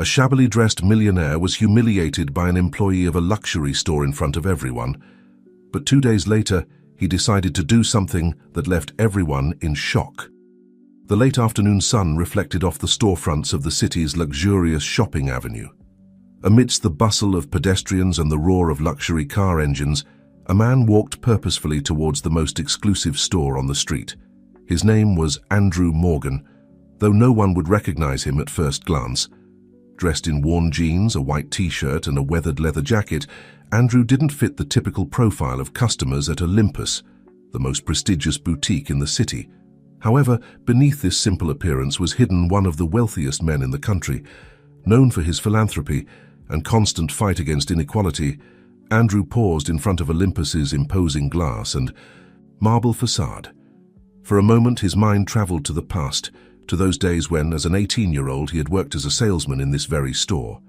A shabbily dressed millionaire was humiliated by an employee of a luxury store in front of everyone, but 2 days later, he decided to do something that left everyone in shock. The late afternoon sun reflected off the storefronts of the city's luxurious shopping avenue. Amidst the bustle of pedestrians and the roar of luxury car engines, a man walked purposefully towards the most exclusive store on the street. His name was Andrew Morgan, though no one would recognize him at first glance. Dressed in worn jeans, a white t-shirt, and a weathered leather jacket, Andrew didn't fit the typical profile of customers at Olympus, the most prestigious boutique in the city. However, beneath this simple appearance was hidden one of the wealthiest men in the country. Known for his philanthropy and constant fight against inequality, Andrew paused in front of Olympus's imposing glass and marble facade. For a moment, his mind traveled to the past, to those days when, as an 18-year-old, he had worked as a salesman in this very store.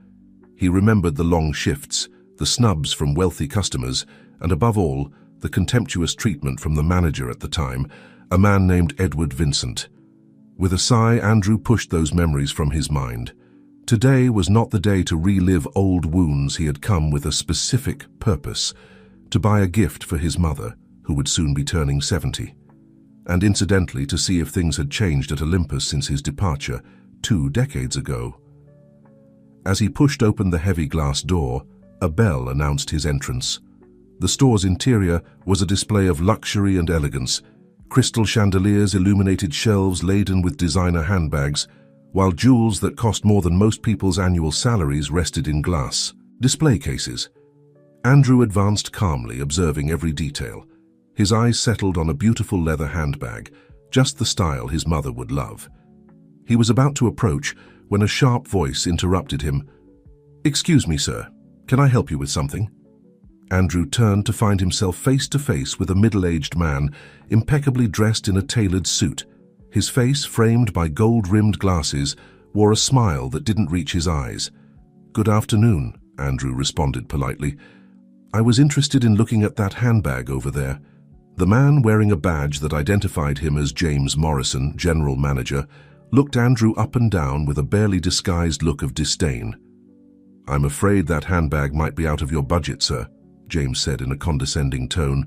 He remembered the long shifts, the snubs from wealthy customers, and above all, the contemptuous treatment from the manager at the time, a man named Edward Vincent. With a sigh, Andrew pushed those memories from his mind. Today was not the day to relive old wounds. He had come with a specific purpose, to buy a gift for his mother, who would soon be turning 70. And incidentally, to see if things had changed at Olympus since his departure 2 decades ago. As he pushed open the heavy glass door, a bell announced his entrance. The store's interior was a display of luxury and elegance. Crystal chandeliers illuminated shelves laden with designer handbags, while jewels that cost more than most people's annual salaries rested in glass display cases. Andrew advanced calmly, observing every detail. His eyes settled on a beautiful leather handbag, just the style his mother would love. He was about to approach when a sharp voice interrupted him. "Excuse me, sir. Can I help you with something?" Andrew turned to find himself face to face with a middle-aged man, impeccably dressed in a tailored suit. His face, framed by gold-rimmed glasses, wore a smile that didn't reach his eyes. "Good afternoon," Andrew responded politely. "I was interested in looking at that handbag over there." The man, wearing a badge that identified him as James Morrison, general manager, looked Andrew up and down with a barely disguised look of disdain. "I'm afraid that handbag might be out of your budget, sir," James said in a condescending tone.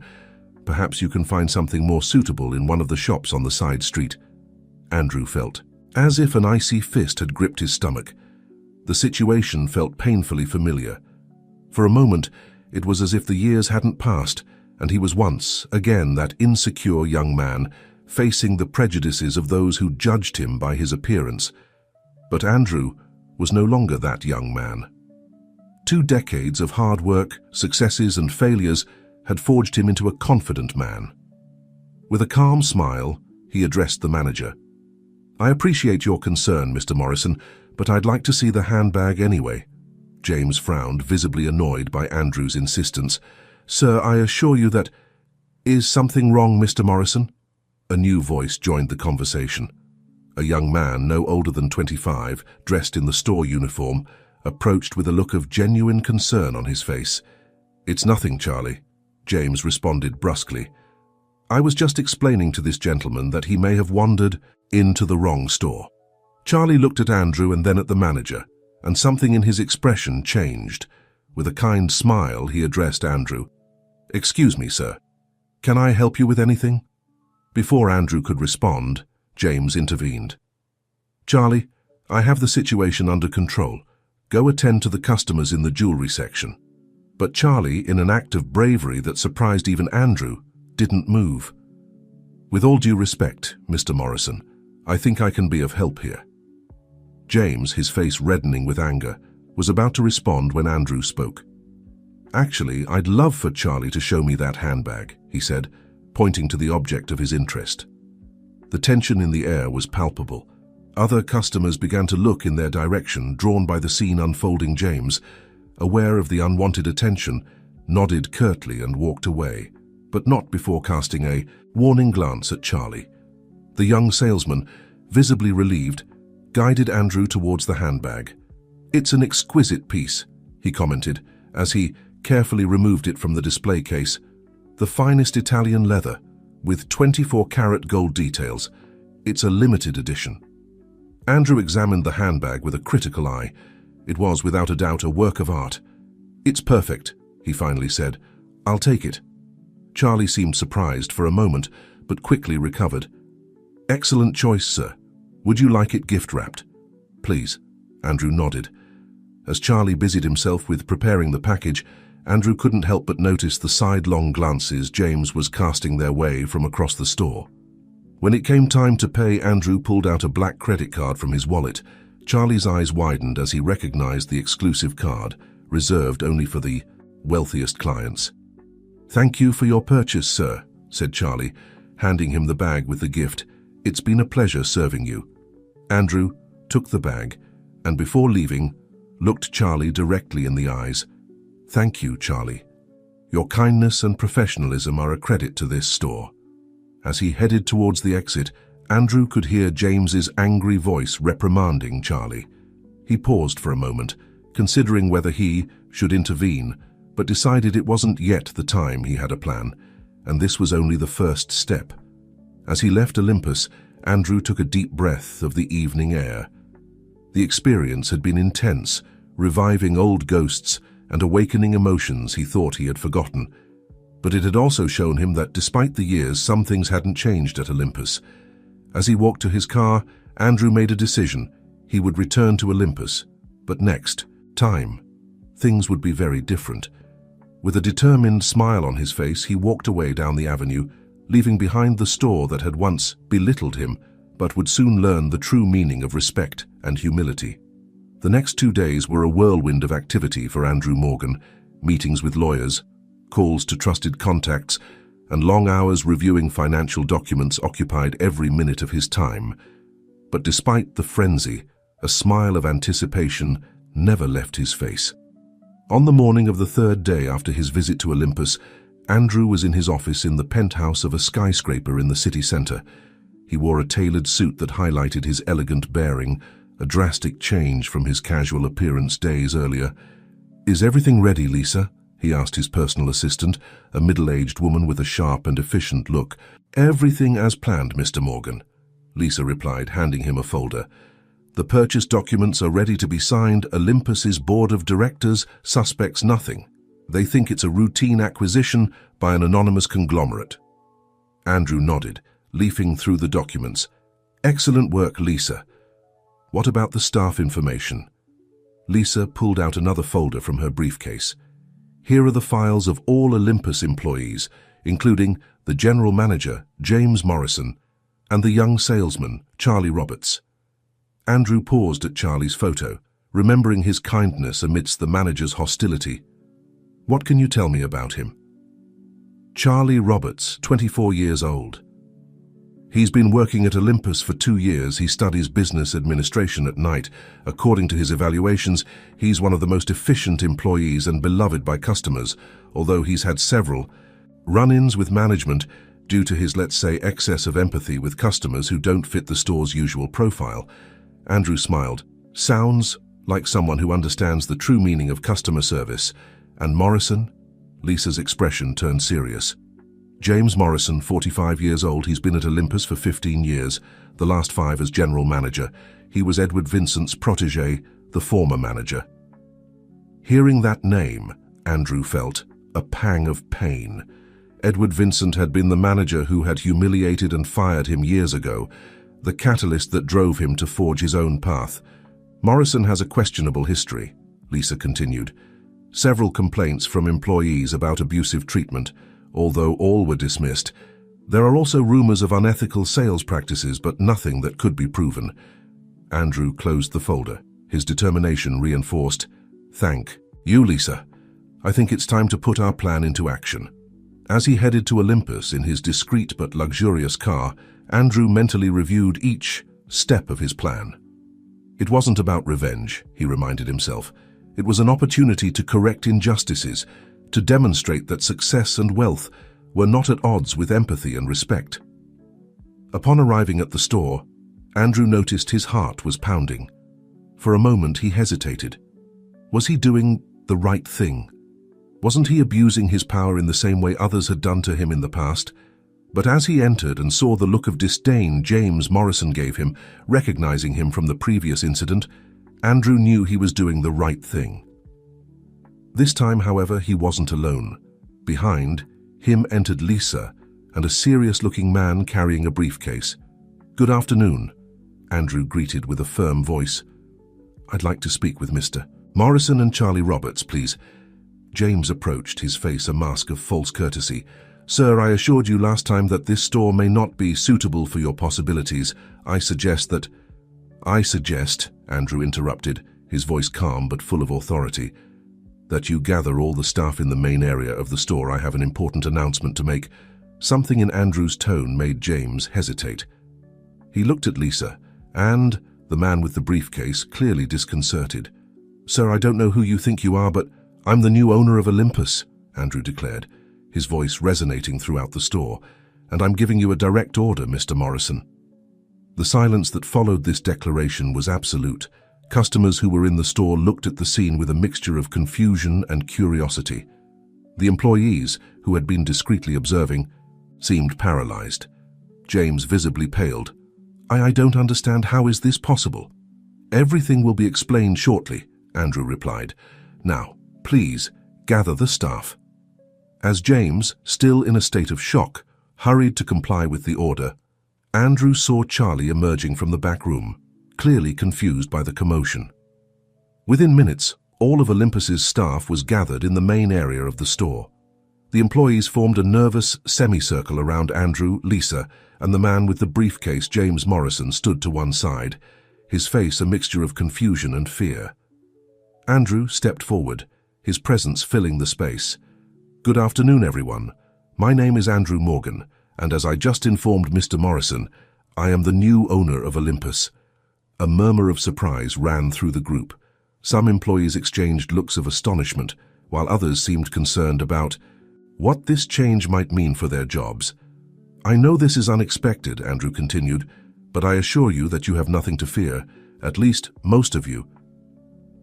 "Perhaps you can find something more suitable in one of the shops on the side street." Andrew felt as if an icy fist had gripped his stomach. The situation felt painfully familiar. For a moment, it was as if the years hadn't passed, and he was once again that insecure young man, facing the prejudices of those who judged him by his appearance. But Andrew was no longer that young man. 2 decades of hard work, successes and failures had forged him into a confident man. With a calm smile, he addressed the manager. "I appreciate your concern, Mr. Morrison, but I'd like to see the handbag anyway." James frowned, visibly annoyed by Andrew's insistence. "Sir, I assure you that—" "Is something wrong, Mr. Morrison?" A new voice joined the conversation. A young man, no older than 25, dressed in the store uniform, approached with a look of genuine concern on his face. "It's nothing, Charlie," James responded brusquely. "I was just explaining to this gentleman that he may have wandered into the wrong store." Charlie looked at Andrew and then at the manager, and something in his expression changed. With a kind smile, he addressed Andrew. "Excuse me, sir. Can I help you with anything?" Before Andrew could respond, James intervened. "Charlie, I have the situation under control. Go attend to the customers in the jewelry section." But Charlie, in an act of bravery that surprised even Andrew, didn't move. "With all due respect, Mr. Morrison, I think I can be of help here." James, his face reddening with anger, was about to respond when Andrew spoke. "Actually, I'd love for Charlie to show me that handbag," he said, pointing to the object of his interest. The tension in the air was palpable. Other customers began to look in their direction, drawn by the scene unfolding. James, aware of the unwanted attention, nodded curtly and walked away, but not before casting a warning glance at Charlie. The young salesman, visibly relieved, guided Andrew towards the handbag. "It's an exquisite piece," he commented, as he carefully removed it from the display case. "The finest Italian leather, with 24-carat gold details. It's a limited edition." Andrew examined the handbag with a critical eye. It was, without a doubt, a work of art. "It's perfect," he finally said. "I'll take it." Charlie seemed surprised for a moment, but quickly recovered. "Excellent choice, sir. Would you like it gift-wrapped?" "Please." Andrew nodded. As Charlie busied himself with preparing the package, Andrew couldn't help but notice the sidelong glances James was casting their way from across the store. When it came time to pay, Andrew pulled out a black credit card from his wallet. Charlie's eyes widened as he recognized the exclusive card, reserved only for the wealthiest clients. "Thank you for your purchase, sir," said Charlie, handing him the bag with the gift. "It's been a pleasure serving you." Andrew took the bag and, before leaving, looked Charlie directly in the eyes. "Thank you, Charlie. Your kindness and professionalism are a credit to this store." As he headed towards the exit, Andrew could hear James's angry voice reprimanding Charlie. He paused for a moment, considering whether he should intervene, but decided it wasn't yet the time. He had a plan, and this was only the first step. As he left Olympus, Andrew took a deep breath of the evening air. The experience had been intense, reviving old ghosts and awakening emotions he thought he had forgotten. But it had also shown him that despite the years, some things hadn't changed at Olympus. As he walked to his car, Andrew made a decision. He would return to Olympus, but next time, things would be very different. With a determined smile on his face, he walked away down the avenue, leaving behind the store that had once belittled him, but would soon learn the true meaning of respect and humility. The next 2 days were a whirlwind of activity for Andrew Morgan: meetings with lawyers, calls to trusted contacts, and long hours reviewing financial documents occupied every minute of his time. But despite the frenzy, a smile of anticipation never left his face. On the morning of the 3rd day after his visit to Olympus, Andrew was in his office in the penthouse of a skyscraper in the city center. He wore a tailored suit that highlighted his elegant bearing, a drastic change from his casual appearance days earlier. "Is everything ready, Lisa?" he asked his personal assistant, a middle-aged woman with a sharp and efficient look. "Everything as planned, Mr. Morgan," Lisa replied, handing him a folder. "The purchase documents are ready to be signed. Olympus's board of directors suspects nothing. They think it's a routine acquisition by an anonymous conglomerate." Andrew nodded, leafing through the documents. "Excellent work, Lisa. What about the staff information?" Lisa pulled out another folder from her briefcase. "Here are the files of all Olympus employees, including the general manager, James Morrison, and the young salesman, Charlie Roberts." Andrew paused at Charlie's photo, remembering his kindness amidst the manager's hostility. "What can you tell me about him?" "Charlie Roberts, 24 years old. He's been working at Olympus for 2 years. He studies business administration at night. According to his evaluations, he's one of the most efficient employees and beloved by customers, although he's had several run-ins with management due to his, let's say, excess of empathy with customers who don't fit the store's usual profile." Andrew smiled. "Sounds like someone who understands the true meaning of customer service. And Morrison?" Lisa's expression turned serious. "James Morrison, 45 years old. He's been at Olympus for 15 years, the last 5 as general manager. He was Edward Vincent's protege, the former manager." Hearing that name, Andrew felt a pang of pain. Edward Vincent had been the manager who had humiliated and fired him years ago, the catalyst that drove him to forge his own path. "Morrison has a questionable history," Lisa continued. "Several complaints from employees about abusive treatment, although all were dismissed. There are also rumors of unethical sales practices, but nothing that could be proven." Andrew closed the folder, his determination reinforced. "Thank you, Lisa. I think it's time to put our plan into action." As he headed to Olympus in his discreet but luxurious car, Andrew mentally reviewed each step of his plan. It wasn't about revenge, he reminded himself. It was an opportunity to correct injustices, to demonstrate that success and wealth were not at odds with empathy and respect. Upon arriving at the store, Andrew noticed his heart was pounding. For a moment he hesitated. Was he doing the right thing? Wasn't he abusing his power in the same way others had done to him in the past? But as he entered and saw the look of disdain James Morrison gave him, recognizing him from the previous incident, Andrew knew he was doing the right thing. This time, however, he wasn't alone. Behind him entered Lisa and a serious-looking man carrying a briefcase. "Good afternoon," Andrew greeted with a firm voice. "I'd like to speak with Mr. Morrison and Charlie Roberts, please." James approached, his face a mask of false courtesy. "Sir, I assured you last time that this store may not be suitable for your possibilities. I suggest," Andrew interrupted, his voice calm but full of authority, "that you gather all the staff in the main area of the store. I have an important announcement to make." Something in Andrew's tone made James hesitate. He looked at Lisa and the man with the briefcase, clearly disconcerted. "Sir, I don't know who you think you are, but I'm the new owner of Olympus," Andrew declared, his voice resonating throughout the store, "and I'm giving you a direct order, Mr. Morrison." The silence that followed this declaration was absolute. Customers who were in the store looked at the scene with a mixture of confusion and curiosity. The employees, who had been discreetly observing, seemed paralyzed. James visibly paled. I don't understand. How is this possible?" "Everything will be explained shortly," Andrew replied. "Now, please, gather the staff." As James, still in a state of shock, hurried to comply with the order, Andrew saw Charlie emerging from the back room, clearly confused by the commotion. Within minutes, all of Olympus's staff was gathered in the main area of the store. The employees formed a nervous semicircle around Andrew, Lisa, and the man with the briefcase. James Morrison stood to one side, his face a mixture of confusion and fear. Andrew stepped forward, his presence filling the space. "Good afternoon, everyone. My name is Andrew Morgan, and as I just informed Mr. Morrison, I am the new owner of Olympus." A murmur of surprise ran through the group. Some employees exchanged looks of astonishment, while others seemed concerned about what this change might mean for their jobs. "I know this is unexpected," Andrew continued, "but I assure you that you have nothing to fear, at least most of you."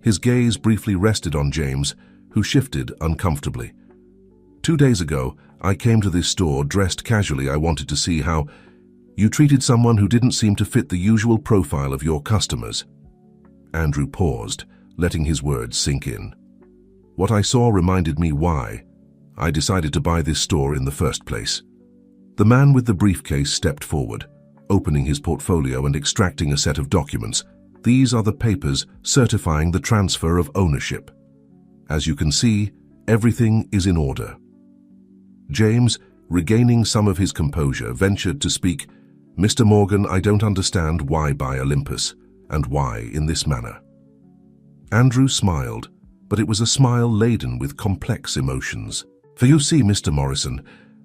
His gaze briefly rested on James, who shifted uncomfortably. "2 days ago, I came to this store dressed casually. I wanted to see how you treated someone who didn't seem to fit the usual profile of your customers." Andrew paused, letting his words sink in. "What I saw reminded me why I decided to buy this store in the first place." The man with the briefcase stepped forward, opening his portfolio and extracting a set of documents. "These are the papers certifying the transfer of ownership. As you can see, everything is in order." James, regaining some of his composure, ventured to speak. "Mr. Morgan, I don't understand why buy Olympus, and why in this manner." Andrew smiled, but it was a smile laden with complex emotions. "For you see, Mr. Morrison,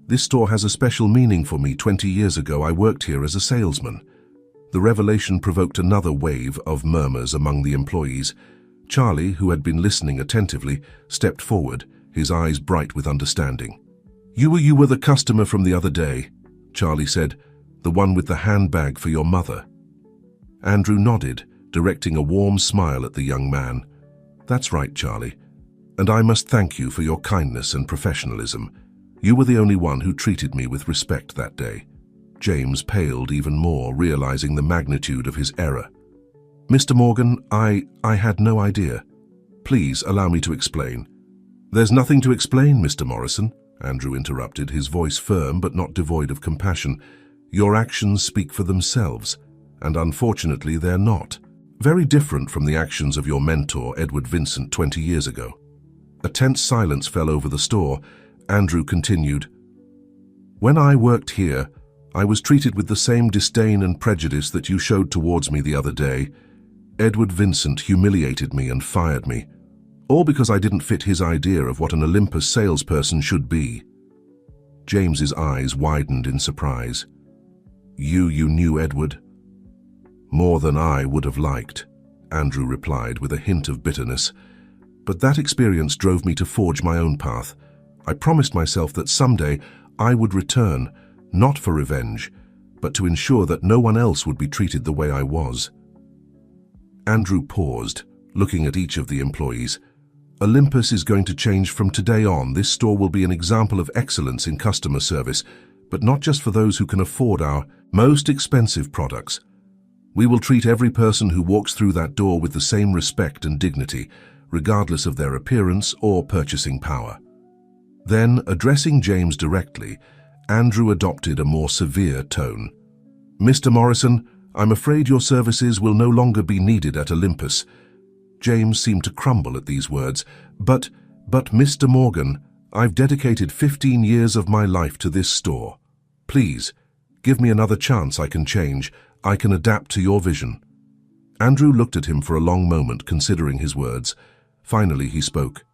this store has a special meaning for me. 20 years ago, I worked here as a salesman." The revelation provoked another wave of murmurs among the employees. Charlie, who had been listening attentively, stepped forward, his eyes bright with understanding. You were the customer from the other day," Charlie said, "the one with the handbag for your mother." Andrew nodded, directing a warm smile at the young man. "That's right, Charlie. And I must thank you for your kindness and professionalism. You were the only one who treated me with respect that day." James paled even more, realizing the magnitude of his error. "Mr. Morgan, I had no idea. Please allow me to explain." "There's nothing to explain, Mr. Morrison," Andrew interrupted, his voice firm but not devoid of compassion. "Your actions speak for themselves, and unfortunately they're not. Very different from the actions of your mentor, Edward Vincent, 20 years ago." A tense silence fell over the store. Andrew continued, "When I worked here, I was treated with the same disdain and prejudice that you showed towards me the other day. Edward Vincent humiliated me and fired me, all because I didn't fit his idea of what an Olympus salesperson should be." James's eyes widened in surprise. You knew Edward?" "More than I would have liked," Andrew replied with a hint of bitterness. "But that experience drove me to forge my own path. I promised myself that someday I would return, not for revenge, but to ensure that no one else would be treated the way I was." Andrew paused, looking at each of the employees. "Olympus is going to change from today on. This store will be an example of excellence in customer service, but not just for those who can afford our most expensive products. We will treat every person who walks through that door with the same respect and dignity, regardless of their appearance or purchasing power. Then, addressing James directly, Andrew adopted a more severe tone. Mr. Morrison, I'm afraid your services will no longer be needed at Olympus. James seemed to crumble at these words. But Mr. Morgan, I've dedicated 15 years of my life to this store. Please, give me another chance. I can change. I can adapt to your vision. Andrew looked at him for a long moment, considering his words. Finally, he spoke.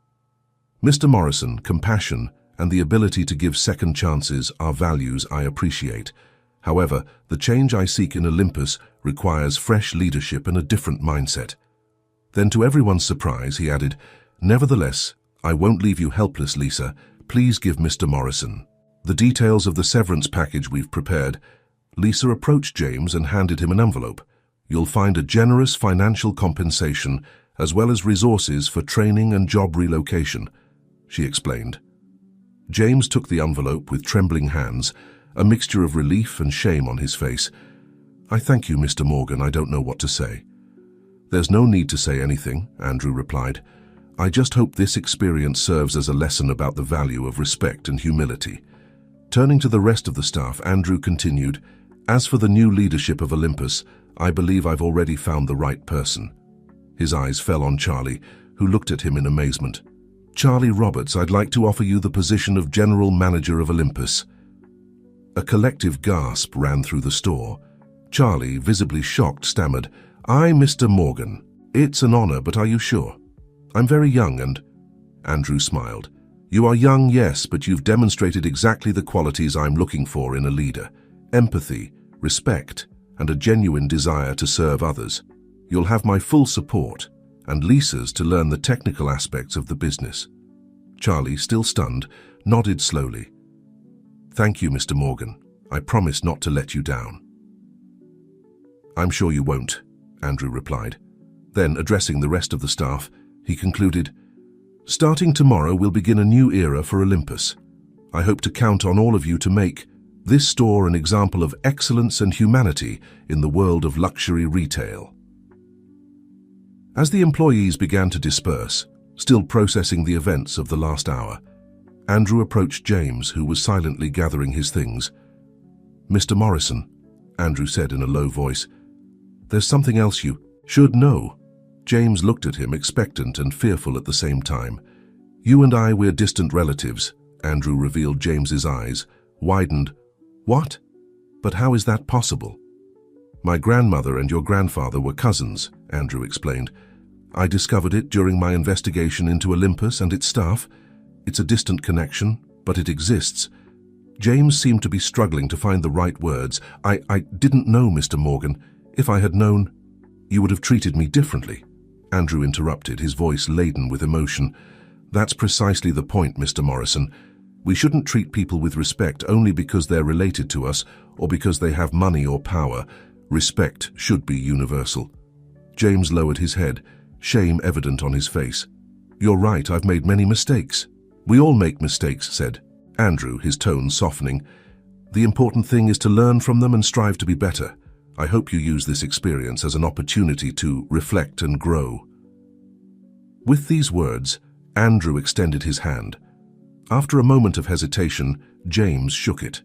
Mr. Morrison, compassion and the ability to give second chances are values I appreciate. However, the change I seek in Olympus requires fresh leadership and a different mindset. Then, to everyone's surprise, he added, Nevertheless, I won't leave you helpless, Lisa. Please give Mr. Morrison the details of the severance package we've prepared. Lisa approached James and handed him an envelope. You'll find a generous financial compensation as well as resources for training and job relocation, she explained. James took the envelope with trembling hands, a mixture of relief and shame on his face. I thank you, Mr. Morgan. I don't know what to say. There's no need to say anything, Andrew replied. I just hope this experience serves as a lesson about the value of respect and humility. Turning to the rest of the staff, Andrew continued, As for the new leadership of Olympus, I believe I've already found the right person. His eyes fell on Charlie, who looked at him in amazement. Charlie Roberts, I'd like to offer you the position of General Manager of Olympus. A collective gasp ran through the store. Charlie, visibly shocked, stammered, Mr. Morgan. It's an honor, but are you sure? I'm very young and... Andrew smiled. You are young, yes, but you've demonstrated exactly the qualities I'm looking for in a leader. Empathy, respect, and a genuine desire to serve others. You'll have my full support, and Lisa's to learn the technical aspects of the business. Charlie, still stunned, nodded slowly. Thank you, Mr. Morgan. I promise not to let you down. I'm sure you won't, Andrew replied. Then, addressing the rest of the staff, he concluded, Starting tomorrow, we'll begin a new era for Olympus. I hope to count on all of you to make this store an example of excellence and humanity in the world of luxury retail. As the employees began to disperse, still processing the events of the last hour, Andrew approached James, who was silently gathering his things. Mr. Morrison, Andrew said in a low voice, there's something else you should know. James looked at him, expectant and fearful at the same time. You and we're distant relatives, Andrew revealed. James's eyes widened. What? But how is that possible? My grandmother and your grandfather were cousins, Andrew explained. I discovered it during my investigation into Olympus and its staff. It's a distant connection, but it exists. James seemed to be struggling to find the right words. I didn't know, Mr. Morgan. If I had known, you would have treated me differently. Andrew interrupted, his voice laden with emotion. That's precisely the point, Mr. Morrison. We shouldn't treat people with respect only because they're related to us or because they have money or power. Respect should be universal. James lowered his head, shame evident on his face. You're right, I've made many mistakes. We all make mistakes, said Andrew, his tone softening. The important thing is to learn from them and strive to be better. I hope you use this experience as an opportunity to reflect and grow. With these words, Andrew extended his hand. After a moment of hesitation, James shook it.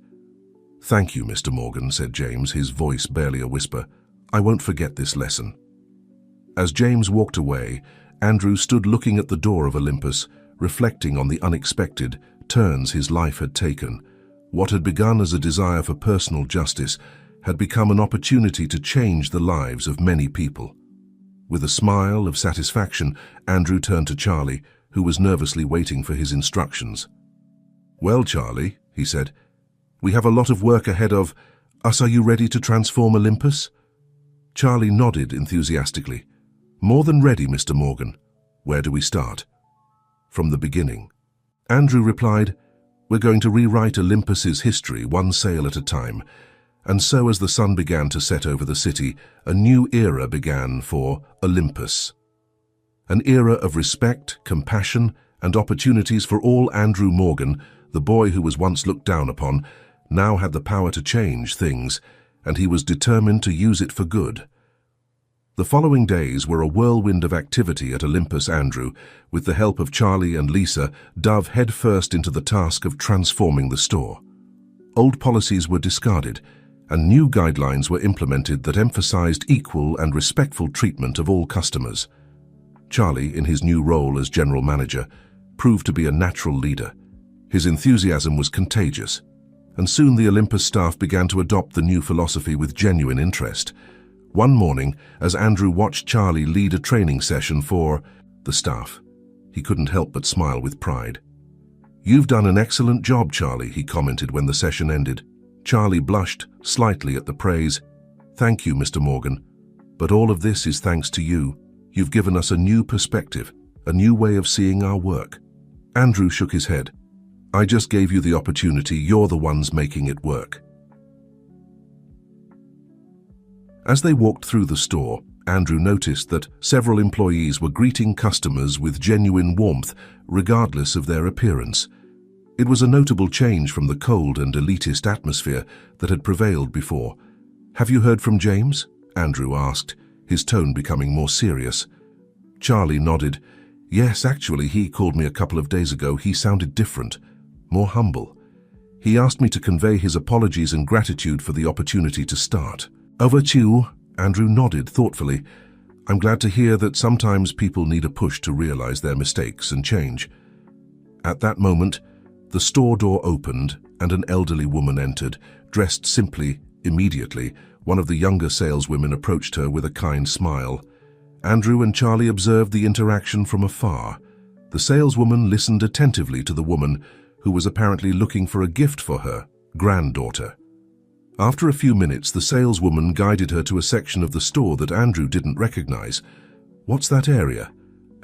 Thank you, Mr. Morgan, said James, his voice barely a whisper. I won't forget this lesson. As James walked away, Andrew stood looking at the door of Olympus, reflecting on the unexpected turns his life had taken. What had begun as a desire for personal justice had become an opportunity to change the lives of many people. With a smile of satisfaction, Andrew turned to Charlie, who was nervously waiting for his instructions. Well, Charlie, he said, we have a lot of work ahead of us. Are you ready to transform Olympus? Charlie nodded enthusiastically. More than ready, Mr. Morgan. Where do we start? From the beginning. Andrew replied, We're going to rewrite Olympus's history one sale at a time. And so as the sun began to set over the city, a new era began for Olympus. An era of respect, compassion, and opportunities for all. Andrew Morgan, the boy who was once looked down upon, now had the power to change things, and he was determined to use it for good. The following days were a whirlwind of activity at Olympus. Andrew, with the help of Charlie and Lisa, dove headfirst into the task of transforming the store. Old policies were discarded, and new guidelines were implemented that emphasized equal and respectful treatment of all customers. Charlie, in his new role as general manager, proved to be a natural leader. His enthusiasm was contagious, and soon the Olympus staff began to adopt the new philosophy with genuine interest. One morning, as Andrew watched Charlie lead a training session for the staff, he couldn't help but smile with pride. "You've done an excellent job, Charlie," he commented when the session ended. Charlie blushed slightly at the praise. "Thank you, Mr. Morgan. But all of this is thanks to you. You've given us a new perspective, a new way of seeing our work." Andrew shook his head. "I just gave you the opportunity. You're the ones making it work." As they walked through the store, Andrew noticed that several employees were greeting customers with genuine warmth, regardless of their appearance. It was a notable change from the cold and elitist atmosphere that had prevailed before. "Have you heard from James?" Andrew asked, his tone becoming more serious. Charlie nodded. "Yes, actually, he called me a couple of days ago. He sounded different, more humble. He asked me to convey his apologies and gratitude for the opportunity to start." "Over to you," Andrew nodded thoughtfully. "I'm glad to hear that sometimes people need a push to realize their mistakes and change." At that moment, the store door opened and an elderly woman entered, dressed simply. Immediately, one of the younger saleswomen approached her with a kind smile. Andrew and Charlie observed the interaction from afar. The saleswoman listened attentively to the woman, who was apparently looking for a gift for her granddaughter. After a few minutes, the saleswoman guided her to a section of the store that Andrew didn't recognize. "What's that area?"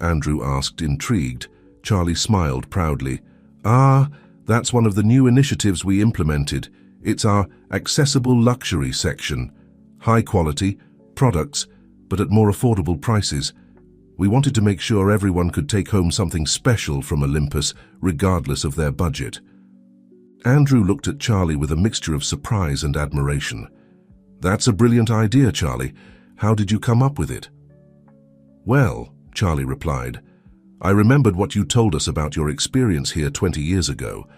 Andrew asked, intrigued. Charlie smiled proudly. "Ah, that's one of the new initiatives we implemented. It's our accessible luxury section. High quality products, but at more affordable prices. We wanted to make sure everyone could take home something special from Olympus, regardless of their budget." Andrew looked at Charlie with a mixture of surprise and admiration. "That's a brilliant idea, Charlie. How did you come up with it?" "Well," Charlie replied, "I remembered what you told us about your experience here 20 years ago.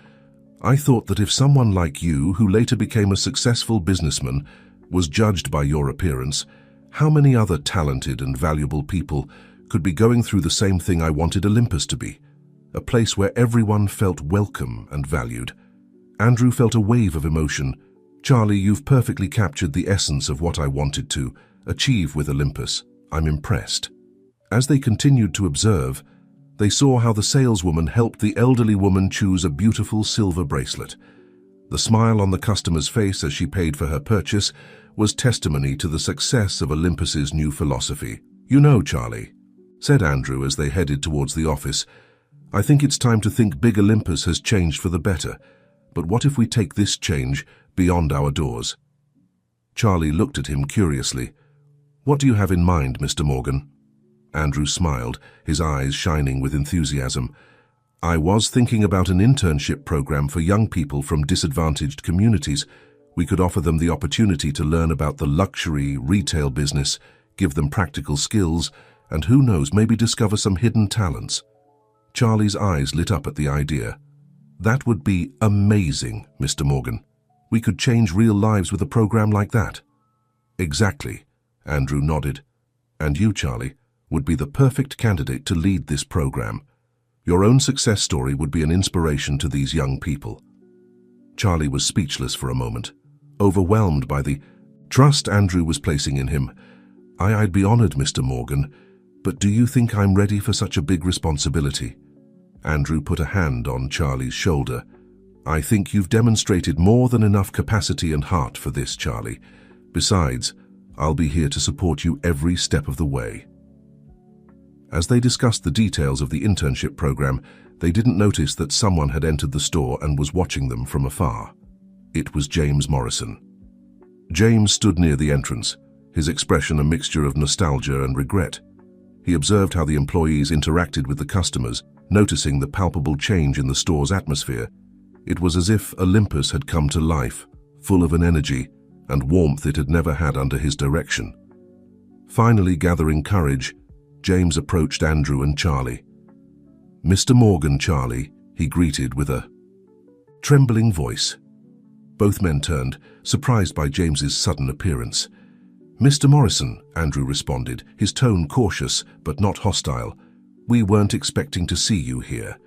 I thought that if someone like you, who later became a successful businessman, was judged by your appearance, how many other talented and valuable people could be going through the same thing I wanted Olympus to be? A place where everyone felt welcome and valued." Andrew felt a wave of emotion. "Charlie, you've perfectly captured the essence of what I wanted to achieve with Olympus. I'm impressed." As they continued to observe, they saw how the saleswoman helped the elderly woman choose a beautiful silver bracelet. The smile on the customer's face as she paid for her purchase was testimony to the success of Olympus's new philosophy. "You know, Charlie," said Andrew as they headed towards the office, "I think it's time to think big. Olympus has changed for the better. But what if we take this change beyond our doors?" Charlie looked at him curiously. "What do you have in mind, Mr. Morgan?" Andrew smiled, his eyes shining with enthusiasm. "I was thinking about an internship program for young people from disadvantaged communities. We could offer them the opportunity to learn about the luxury retail business, give them practical skills, and who knows, maybe discover some hidden talents." Charlie's eyes lit up at the idea. "That would be amazing, Mr. Morgan. We could change real lives with a program like that." "Exactly," Andrew nodded. "And you, Charlie, would be the perfect candidate to lead this program. Your own success story would be an inspiration to these young people." Charlie was speechless for a moment, overwhelmed by the trust Andrew was placing in him. I'd be honored, Mr. Morgan, but do you think I'm ready for such a big responsibility?" Andrew put a hand on Charlie's shoulder. "I think you've demonstrated more than enough capacity and heart for this, Charlie. Besides, I'll be here to support you every step of the way." As they discussed the details of the internship program, they didn't notice that someone had entered the store and was watching them from afar. It was James Morrison. James stood near the entrance, his expression a mixture of nostalgia and regret. He observed how the employees interacted with the customers, noticing the palpable change in the store's atmosphere. It was as if Olympus had come to life, full of an energy and warmth it had never had under his direction. Finally gathering courage, James approached Andrew and Charlie. "Mr. Morgan, Charlie," he greeted with a trembling voice. Both men turned, surprised by James's sudden appearance. "Mr. Morrison," Andrew responded, his tone cautious but not hostile. "We weren't expecting to see you here."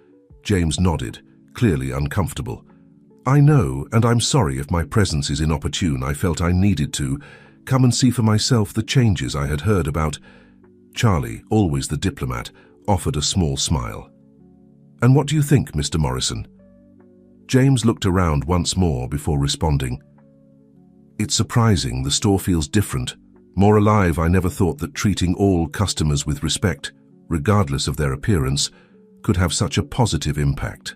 James nodded, clearly uncomfortable. "I know, and I'm sorry if my presence is inopportune. I felt I needed to come and see for myself the changes I had heard about." Charlie, always the diplomat, offered a small smile. "And what do you think, Mr. Morrison?" James looked around once more before responding. "It's surprising, the store feels different, more alive. I never thought that treating all customers with respect, regardless of their appearance, could have such a positive impact."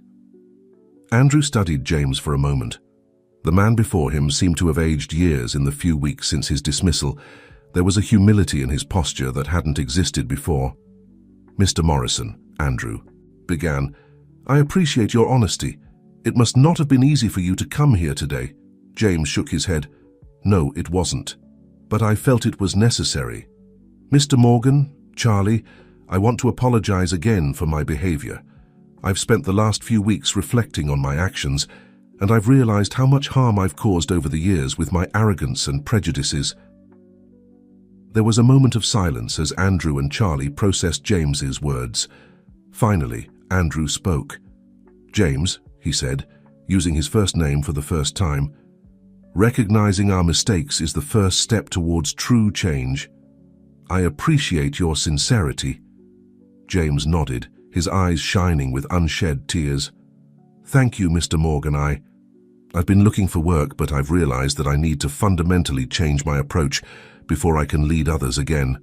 Andrew studied James for a moment. The man before him seemed to have aged years in the few weeks since his dismissal. There was a humility in his posture that hadn't existed before. "Mr. Morrison," Andrew began, "I appreciate your honesty. It must not have been easy for you to come here today." James shook his head. "No, it wasn't. But I felt it was necessary. Mr. Morgan, Charlie, I want to apologize again for my behavior. I've spent the last few weeks reflecting on my actions, and I've realized how much harm I've caused over the years with my arrogance and prejudices." There was a moment of silence as Andrew and Charlie processed James's words. Finally, Andrew spoke. "James," he said, using his first name for the first time, "recognizing our mistakes is the first step towards true change. I appreciate your sincerity." James nodded, his eyes shining with unshed tears. "Thank you, Mr. Morgan. I've been looking for work, but I've realized that I need to fundamentally change my approach before I can lead others again."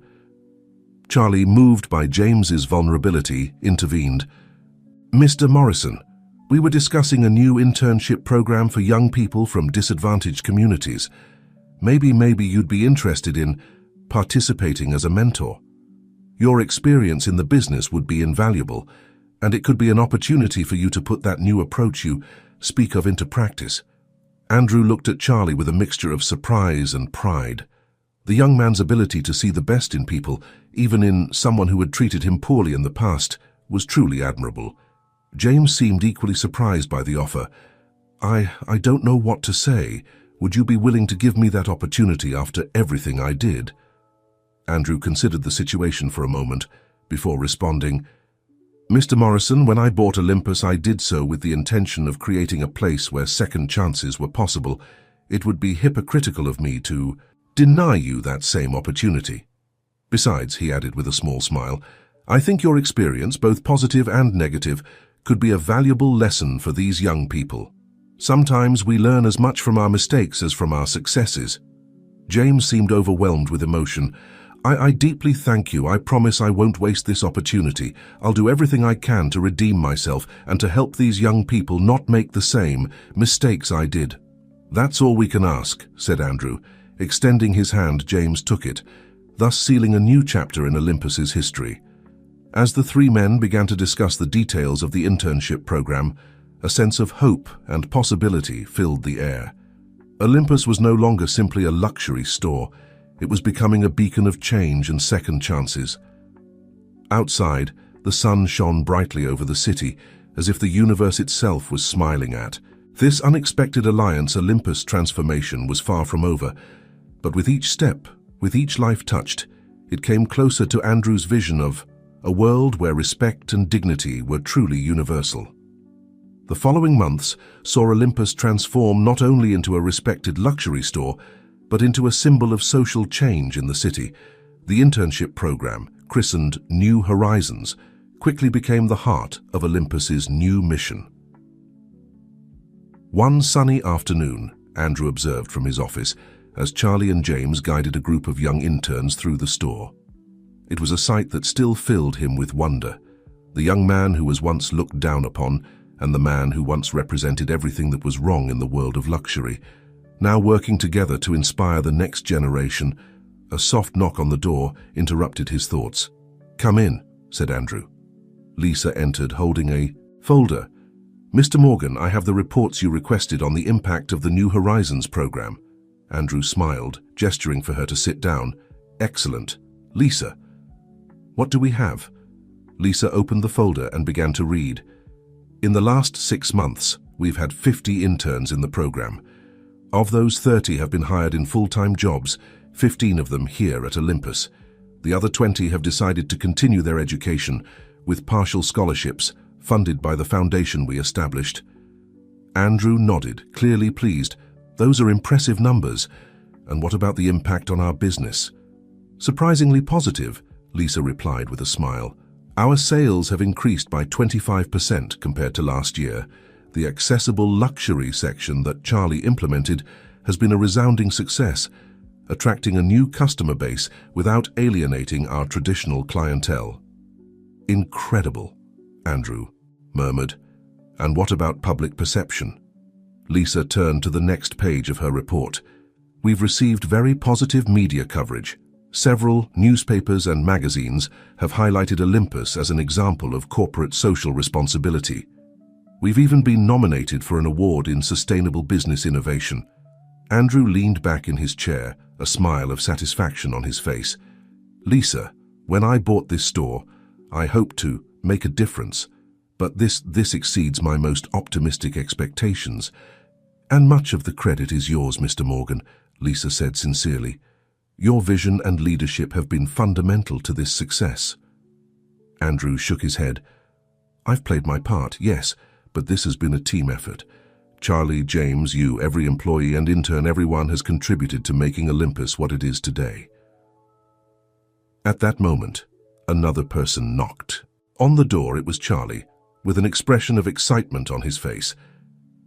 Charlie, moved by James's vulnerability, intervened. "Mr. Morrison, we were discussing a new internship program for young people from disadvantaged communities. Maybe you'd be interested in participating as a mentor. Your experience in the business would be invaluable, and it could be an opportunity for you to put that new approach you speak of into practice." Andrew looked at Charlie with a mixture of surprise and pride. The young man's ability to see the best in people, even in someone who had treated him poorly in the past, was truly admirable. James seemed equally surprised by the offer. I don't know what to say. Would you be willing to give me that opportunity after everything I did?" Andrew considered the situation for a moment before responding. "Mr. Morrison, when I bought Olympus, I did so with the intention of creating a place where second chances were possible. It would be hypocritical of me to deny you that same opportunity. Besides," he added with a small smile, "I think your experience, both positive and negative, could be a valuable lesson for these young people. Sometimes we learn as much from our mistakes as from our successes." James seemed overwhelmed with emotion. I deeply thank you. I promise I won't waste this opportunity. I'll do everything I can to redeem myself and to help these young people not make the same mistakes I did." "That's all we can ask," said Andrew. Extending his hand, James took it, thus sealing a new chapter in Olympus's history. As the three men began to discuss the details of the internship program, a sense of hope and possibility filled the air. Olympus was no longer simply a luxury store. It was becoming a beacon of change and second chances. Outside, the sun shone brightly over the city, as if the universe itself was smiling at. This unexpected alliance Olympus transformation was far from over, but with each step, with each life touched, it came closer to Andrew's vision of a world where respect and dignity were truly universal. The following months saw Olympus transform not only into a respected luxury store, but into a symbol of social change in the city. The internship program, christened New Horizons, quickly became the heart of Olympus's new mission. One sunny afternoon, Andrew observed from his office, as Charlie and James guided a group of young interns through the store. It was a sight that still filled him with wonder. The young man who was once looked down upon, and the man who once represented everything that was wrong in the world of luxury, now working together to inspire the next generation. A soft knock on the door interrupted his thoughts. "Come in," said Andrew. Lisa entered holding a folder. "Mr. Morgan, I have the reports you requested on the impact of the New Horizons program." Andrew smiled, gesturing for her to sit down. "Excellent. Lisa, what do we have? Lisa opened the folder and began to read. In the last 6 months, we've had 50 interns in the program. Of those, 30 have been hired in full-time jobs, 15 of them here at Olympus. The other 20 have decided to continue their education with partial scholarships funded by the foundation we established. Andrew nodded, clearly pleased. Those are impressive numbers. And what about the impact on our business? Surprisingly positive, Lisa replied with a smile. Our sales have increased by 25% compared to last year. The accessible luxury section that Charlie implemented has been a resounding success, attracting a new customer base without alienating our traditional clientele. Incredible, Andrew murmured. And what about public perception? Lisa turned to the next page of her report. We've received very positive media coverage. Several newspapers and magazines have highlighted Olympus as an example of corporate social responsibility. We've even been nominated for an award in sustainable business innovation. Andrew leaned back in his chair, a smile of satisfaction on his face. Lisa, when I bought this store, I hoped to make a difference, but this exceeds my most optimistic expectations. And much of the credit is yours, Mr. Morgan, Lisa said sincerely. Your vision and leadership have been fundamental to this success. Andrew shook his head. I've played my part, yes, but this has been a team effort. Charlie, James, you, every employee and intern, everyone has contributed to making Olympus what it is today. At that moment, another person knocked. On the door it was Charlie, with an expression of excitement on his face.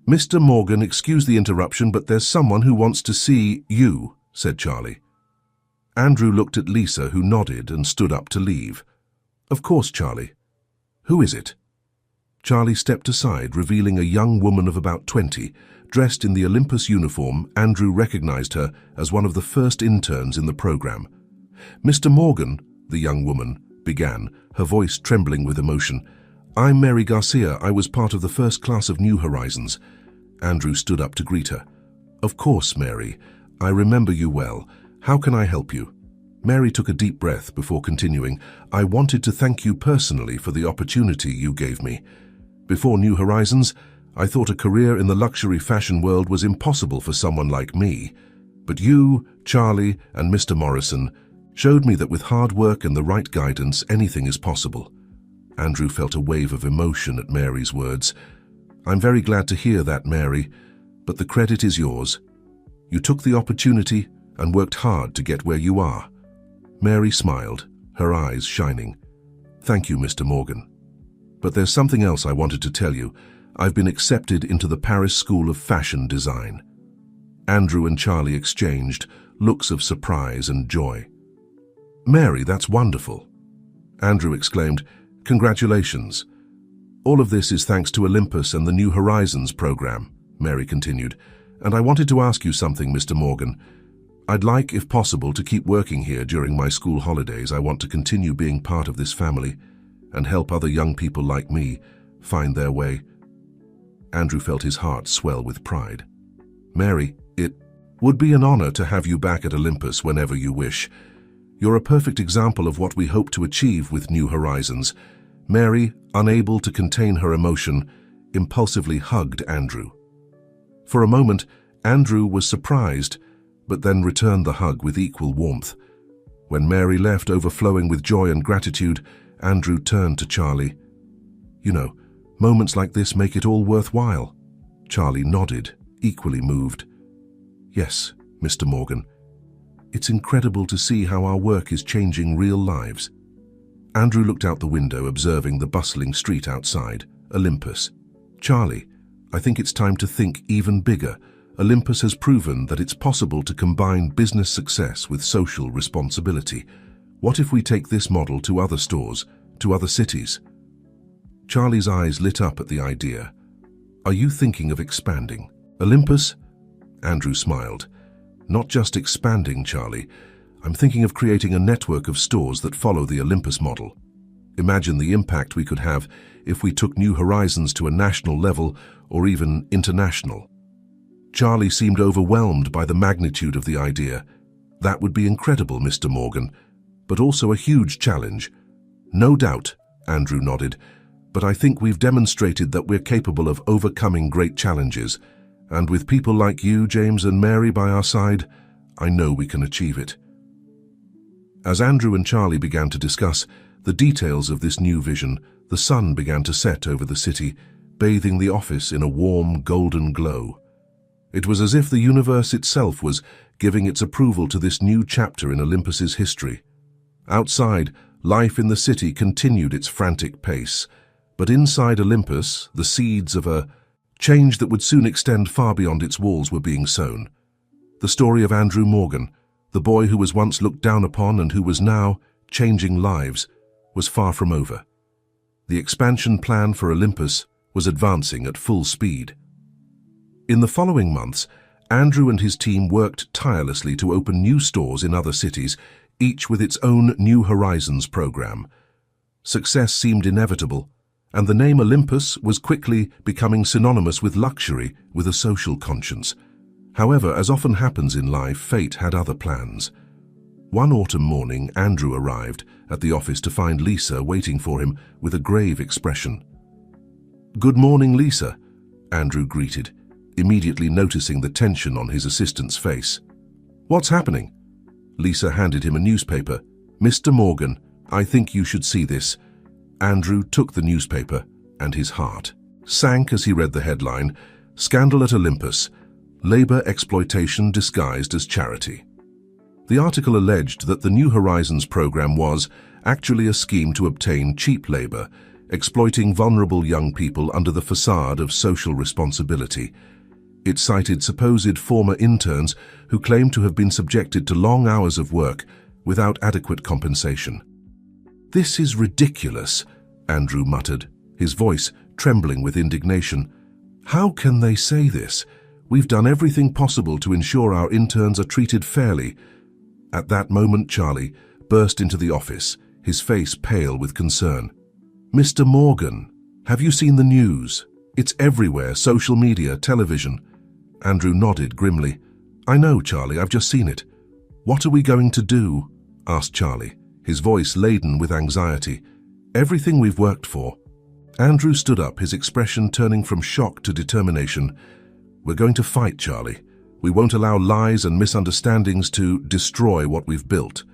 Mr. Morgan, excuse the interruption, but there's someone who wants to see you, said Charlie. Andrew looked at Lisa, who nodded and stood up to leave. Of course, Charlie. Who is it? Charlie stepped aside, revealing a young woman of about 20. Dressed in the Olympus uniform, Andrew recognized her as one of the first interns in the program. Mr. Morgan, the young woman began, her voice trembling with emotion. I'm Mary Garcia. I was part of the first class of New Horizons. Andrew stood up to greet her. Of course, Mary. I remember you well. How can I help you? Mary took a deep breath before continuing. I wanted to thank you personally for the opportunity you gave me. Before New Horizons, I thought a career in the luxury fashion world was impossible for someone like me. But you, Charlie, and Mr. Morrison showed me that with hard work and the right guidance, anything is possible. Andrew felt a wave of emotion at Mary's words. I'm very glad to hear that, Mary, but the credit is yours. You took the opportunity and worked hard to get where you are. Mary smiled, her eyes shining. Thank you, Mr. Morgan. But there's something else I wanted to tell you. I've been accepted into the Paris School of Fashion Design. Andrew and Charlie exchanged looks of surprise and joy. Mary, that's wonderful. Andrew exclaimed, Congratulations. All of this is thanks to Olympus and the New Horizons program, Mary continued. And I wanted to ask you something, Mr. Morgan. I'd like, if possible, to keep working here during my school holidays. I want to continue being part of this family and help other young people like me find their way. Andrew felt his heart swell with pride. Mary, it would be an honor to have you back at Olympus whenever you wish. You're a perfect example of what we hope to achieve with New Horizons. Mary, unable to contain her emotion, impulsively hugged Andrew. For a moment, Andrew was surprised, but then returned the hug with equal warmth. When Mary left, overflowing with joy and gratitude, Andrew turned to Charlie. You know, moments like this make it all worthwhile. Charlie nodded, equally moved. Yes, Mr. Morgan. It's incredible to see how our work is changing real lives. Andrew looked out the window, observing the bustling street outside, Olympus. Charlie, I think it's time to think even bigger. Olympus has proven that it's possible to combine business success with social responsibility. What if we take this model to other stores, to other cities? Charlie's eyes lit up at the idea. Are you thinking of expanding? Olympus? Andrew smiled. Not just expanding, Charlie. I'm thinking of creating a network of stores that follow the Olympus model. Imagine the impact we could have if we took New Horizons to a national level or even international. Charlie seemed overwhelmed by the magnitude of the idea. That would be incredible, Mr. Morgan. but also a huge challenge. No doubt, Andrew nodded, but I think we've demonstrated that we're capable of overcoming great challenges, and with people like you, James, and Mary by our side, I know we can achieve it. As Andrew and Charlie began to discuss the details of this new vision, the sun began to set over the city, bathing the office in a warm, golden glow. It was as if the universe itself was giving its approval to this new chapter in Olympus's history. Outside, life in the city continued its frantic pace, but inside Olympus, the seeds of a change that would soon extend far beyond its walls were being sown. The story of Andrew Morgan, the boy who was once looked down upon and who was now changing lives, was far from over. The expansion plan for Olympus was advancing at full speed. In the following months, Andrew and his team worked tirelessly to open new stores in other cities, each with its own New Horizons program. Success seemed inevitable, and the name Olympus was quickly becoming synonymous with luxury, with a social conscience. However, as often happens in life, fate had other plans. One autumn morning, Andrew arrived at the office to find Lisa waiting for him with a grave expression. "Good morning, Lisa," Andrew greeted, immediately noticing the tension on his assistant's face. "What's happening?" Lisa handed him a newspaper. "Mr. Morgan, I think you should see this." Andrew took the newspaper, and his heart sank as he read the headline, "Scandal at Olympus, Labor Exploitation Disguised as Charity." The article alleged that the New Horizons program was actually a scheme to obtain cheap labor, exploiting vulnerable young people under the facade of social responsibility. It cited supposed former interns who claimed to have been subjected to long hours of work without adequate compensation. "This is ridiculous," Andrew muttered, his voice trembling with indignation. "How can they say this? We've done everything possible to ensure our interns are treated fairly." At that moment, Charlie burst into the office, his face pale with concern. "Mr. Morgan, have you seen the news? It's everywhere, social media, television." Andrew nodded grimly. "I know, Charlie, I've just seen it." "What are we going to do?" asked Charlie, his voice laden with anxiety. "Everything we've worked for." Andrew stood up, his expression turning from shock to determination. "We're going to fight, Charlie. We won't allow lies and misunderstandings to destroy what we've built."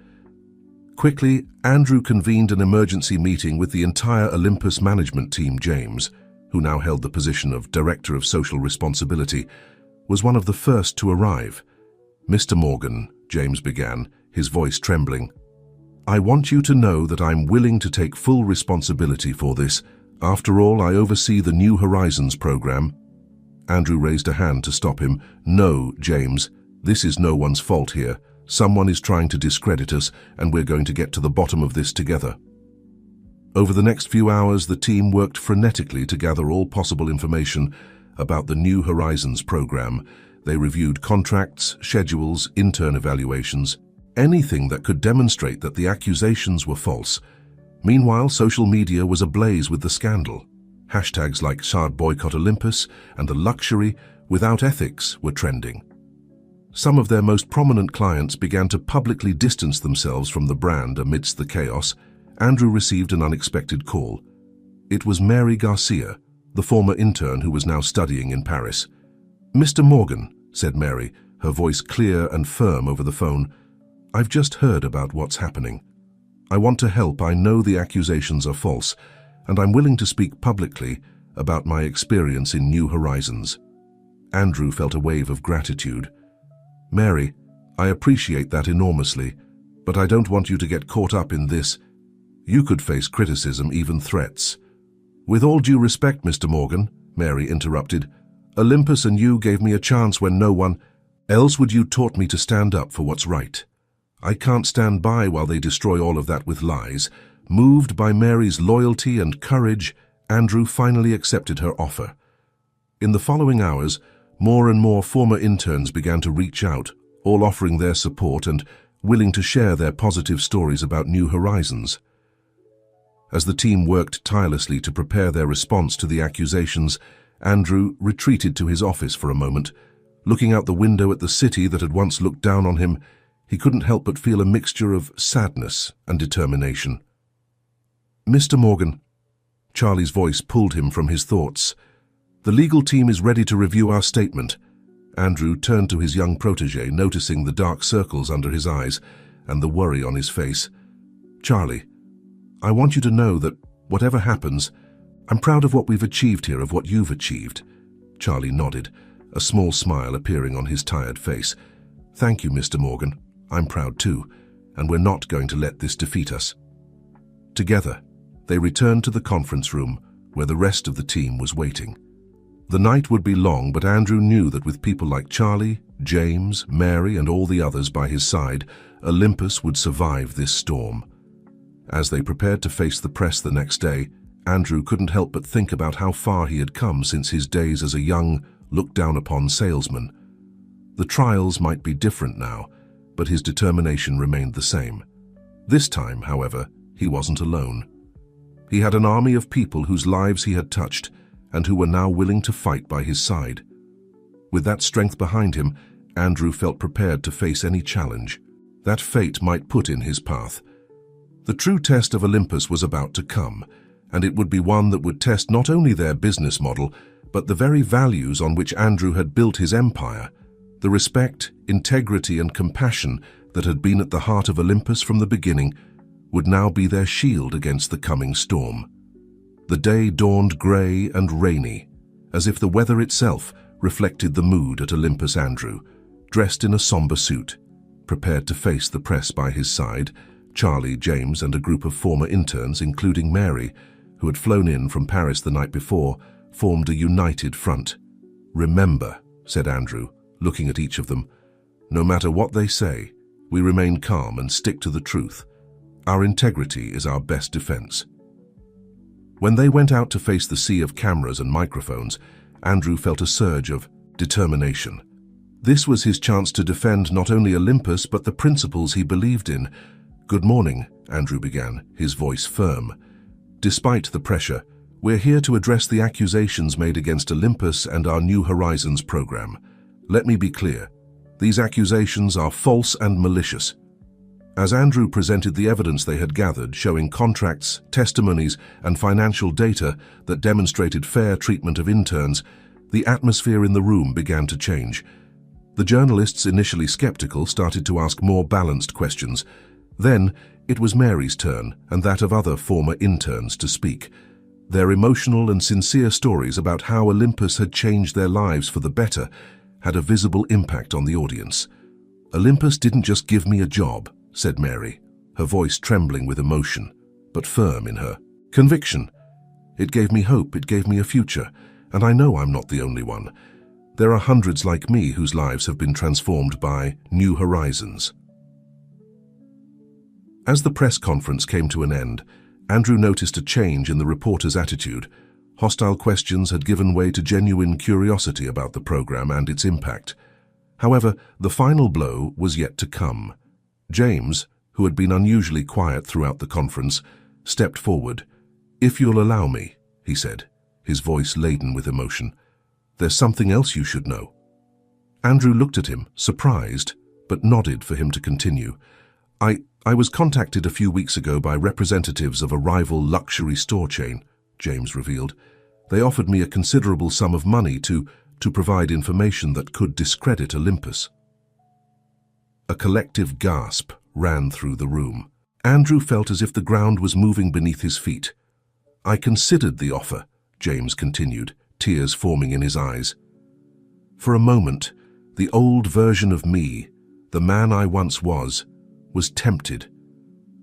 Quickly, Andrew convened an emergency meeting with the entire Olympus management team. James, who now held the position of Director of Social Responsibility, was one of the first to arrive. "Mr. Morgan," James began, his voice trembling, "I want you to know that I'm willing to take full responsibility for this. After all, I oversee the New Horizons program." Andrew raised a hand to stop him. "No, James, this is no one's fault here. Someone is trying to discredit us, and we're going to get to the bottom of this together." Over the next few hours, the team worked frenetically to gather all possible information about the New Horizons program. They reviewed contracts, schedules, intern evaluations, anything that could demonstrate that the accusations were false. Meanwhile, social media was ablaze with the scandal. Hashtags like #boycott_Olympus and the luxury without ethics were trending. Some of their most prominent clients began to publicly distance themselves from the brand amidst the chaos. Andrew received an unexpected call. It was Mary Garcia, the former intern who was now studying in Paris. "Mr. Morgan," said Mary, her voice clear and firm over the phone, "I've just heard about what's happening. I want to help. I know the accusations are false, and I'm willing to speak publicly about my experience in New Horizons." Andrew felt a wave of gratitude. "Mary, I appreciate that enormously, but I don't want you to get caught up in this. You could face criticism, even threats." "With all due respect, Mr. Morgan," Mary interrupted, "Olympus and you gave me a chance when no one else would. You taught me to stand up for what's right. I can't stand by while they destroy all of that with lies." Moved by Mary's loyalty and courage, Andrew finally accepted her offer. In the following hours, more and more former interns began to reach out, all offering their support and willing to share their positive stories about New Horizons. As the team worked tirelessly to prepare their response to the accusations, Andrew retreated to his office for a moment. Looking out the window at the city that had once looked down on him, he couldn't help but feel a mixture of sadness and determination. "Mr. Morgan," Charlie's voice pulled him from his thoughts. "The legal team is ready to review our statement." Andrew turned to his young protege, noticing the dark circles under his eyes and the worry on his face. "Charlie, I want you to know that whatever happens, I'm proud of what we've achieved here, of what you've achieved." Charlie nodded, a small smile appearing on his tired face. "Thank you, Mr. Morgan. I'm proud too, and we're not going to let this defeat us." Together, they returned to the conference room where the rest of the team was waiting. The night would be long, but Andrew knew that with people like Charlie, James, Mary, and all the others by his side, Olympus would survive this storm. As they prepared to face the press the next day, Andrew couldn't help but think about how far he had come since his days as a young, looked-down-upon salesman. The trials might be different now, but his determination remained the same. This time, however, he wasn't alone. He had an army of people whose lives he had touched and who were now willing to fight by his side. With that strength behind him, Andrew felt prepared to face any challenge that fate might put in his path. The true test of Olympus was about to come, and it would be one that would test not only their business model, but the very values on which Andrew had built his empire. The respect, integrity, and compassion that had been at the heart of Olympus from the beginning would now be their shield against the coming storm. The day dawned grey and rainy, as if the weather itself reflected the mood at Olympus. Andrew, dressed in a somber suit, prepared to face the press by his side. Charlie, James, and a group of former interns, including Mary, who had flown in from Paris the night before, formed a united front. "Remember," said Andrew, looking at each of them, "no matter what they say, we remain calm and stick to the truth. Our integrity is our best defense." When they went out to face the sea of cameras and microphones, Andrew felt a surge of determination. This was his chance to defend not only Olympus but the principles he believed in. "Good morning," Andrew began, his voice firm. "Despite the pressure, we're here to address the accusations made against Olympus and our New Horizons program. Let me be clear. These accusations are false and malicious." As Andrew presented the evidence they had gathered, showing contracts, testimonies, and financial data that demonstrated fair treatment of interns, the atmosphere in the room began to change. The journalists, initially skeptical, started to ask more balanced questions. Then, it was Mary's turn, and that of other former interns, to speak. Their emotional and sincere stories about how Olympus had changed their lives for the better had a visible impact on the audience. "Olympus didn't just give me a job," said Mary, her voice trembling with emotion, but firm in her conviction. "It gave me hope, it gave me a future, and I know I'm not the only one. There are hundreds like me whose lives have been transformed by New Horizons." As the press conference came to an end, Andrew noticed a change in the reporters' attitude. Hostile questions had given way to genuine curiosity about the program and its impact. However, the final blow was yet to come. James, who had been unusually quiet throughout the conference, stepped forward. "If you'll allow me," he said, his voice laden with emotion, "there's something else you should know." Andrew looked at him, surprised, but nodded for him to continue. I was contacted a few weeks ago by representatives of a rival luxury store chain," James revealed. "They offered me a considerable sum of money to provide information that could discredit Olympus." A collective gasp ran through the room. Andrew felt as if the ground was moving beneath his feet. "I considered the offer," James continued, tears forming in his eyes. "For a moment, the old version of me, the man I once was tempted.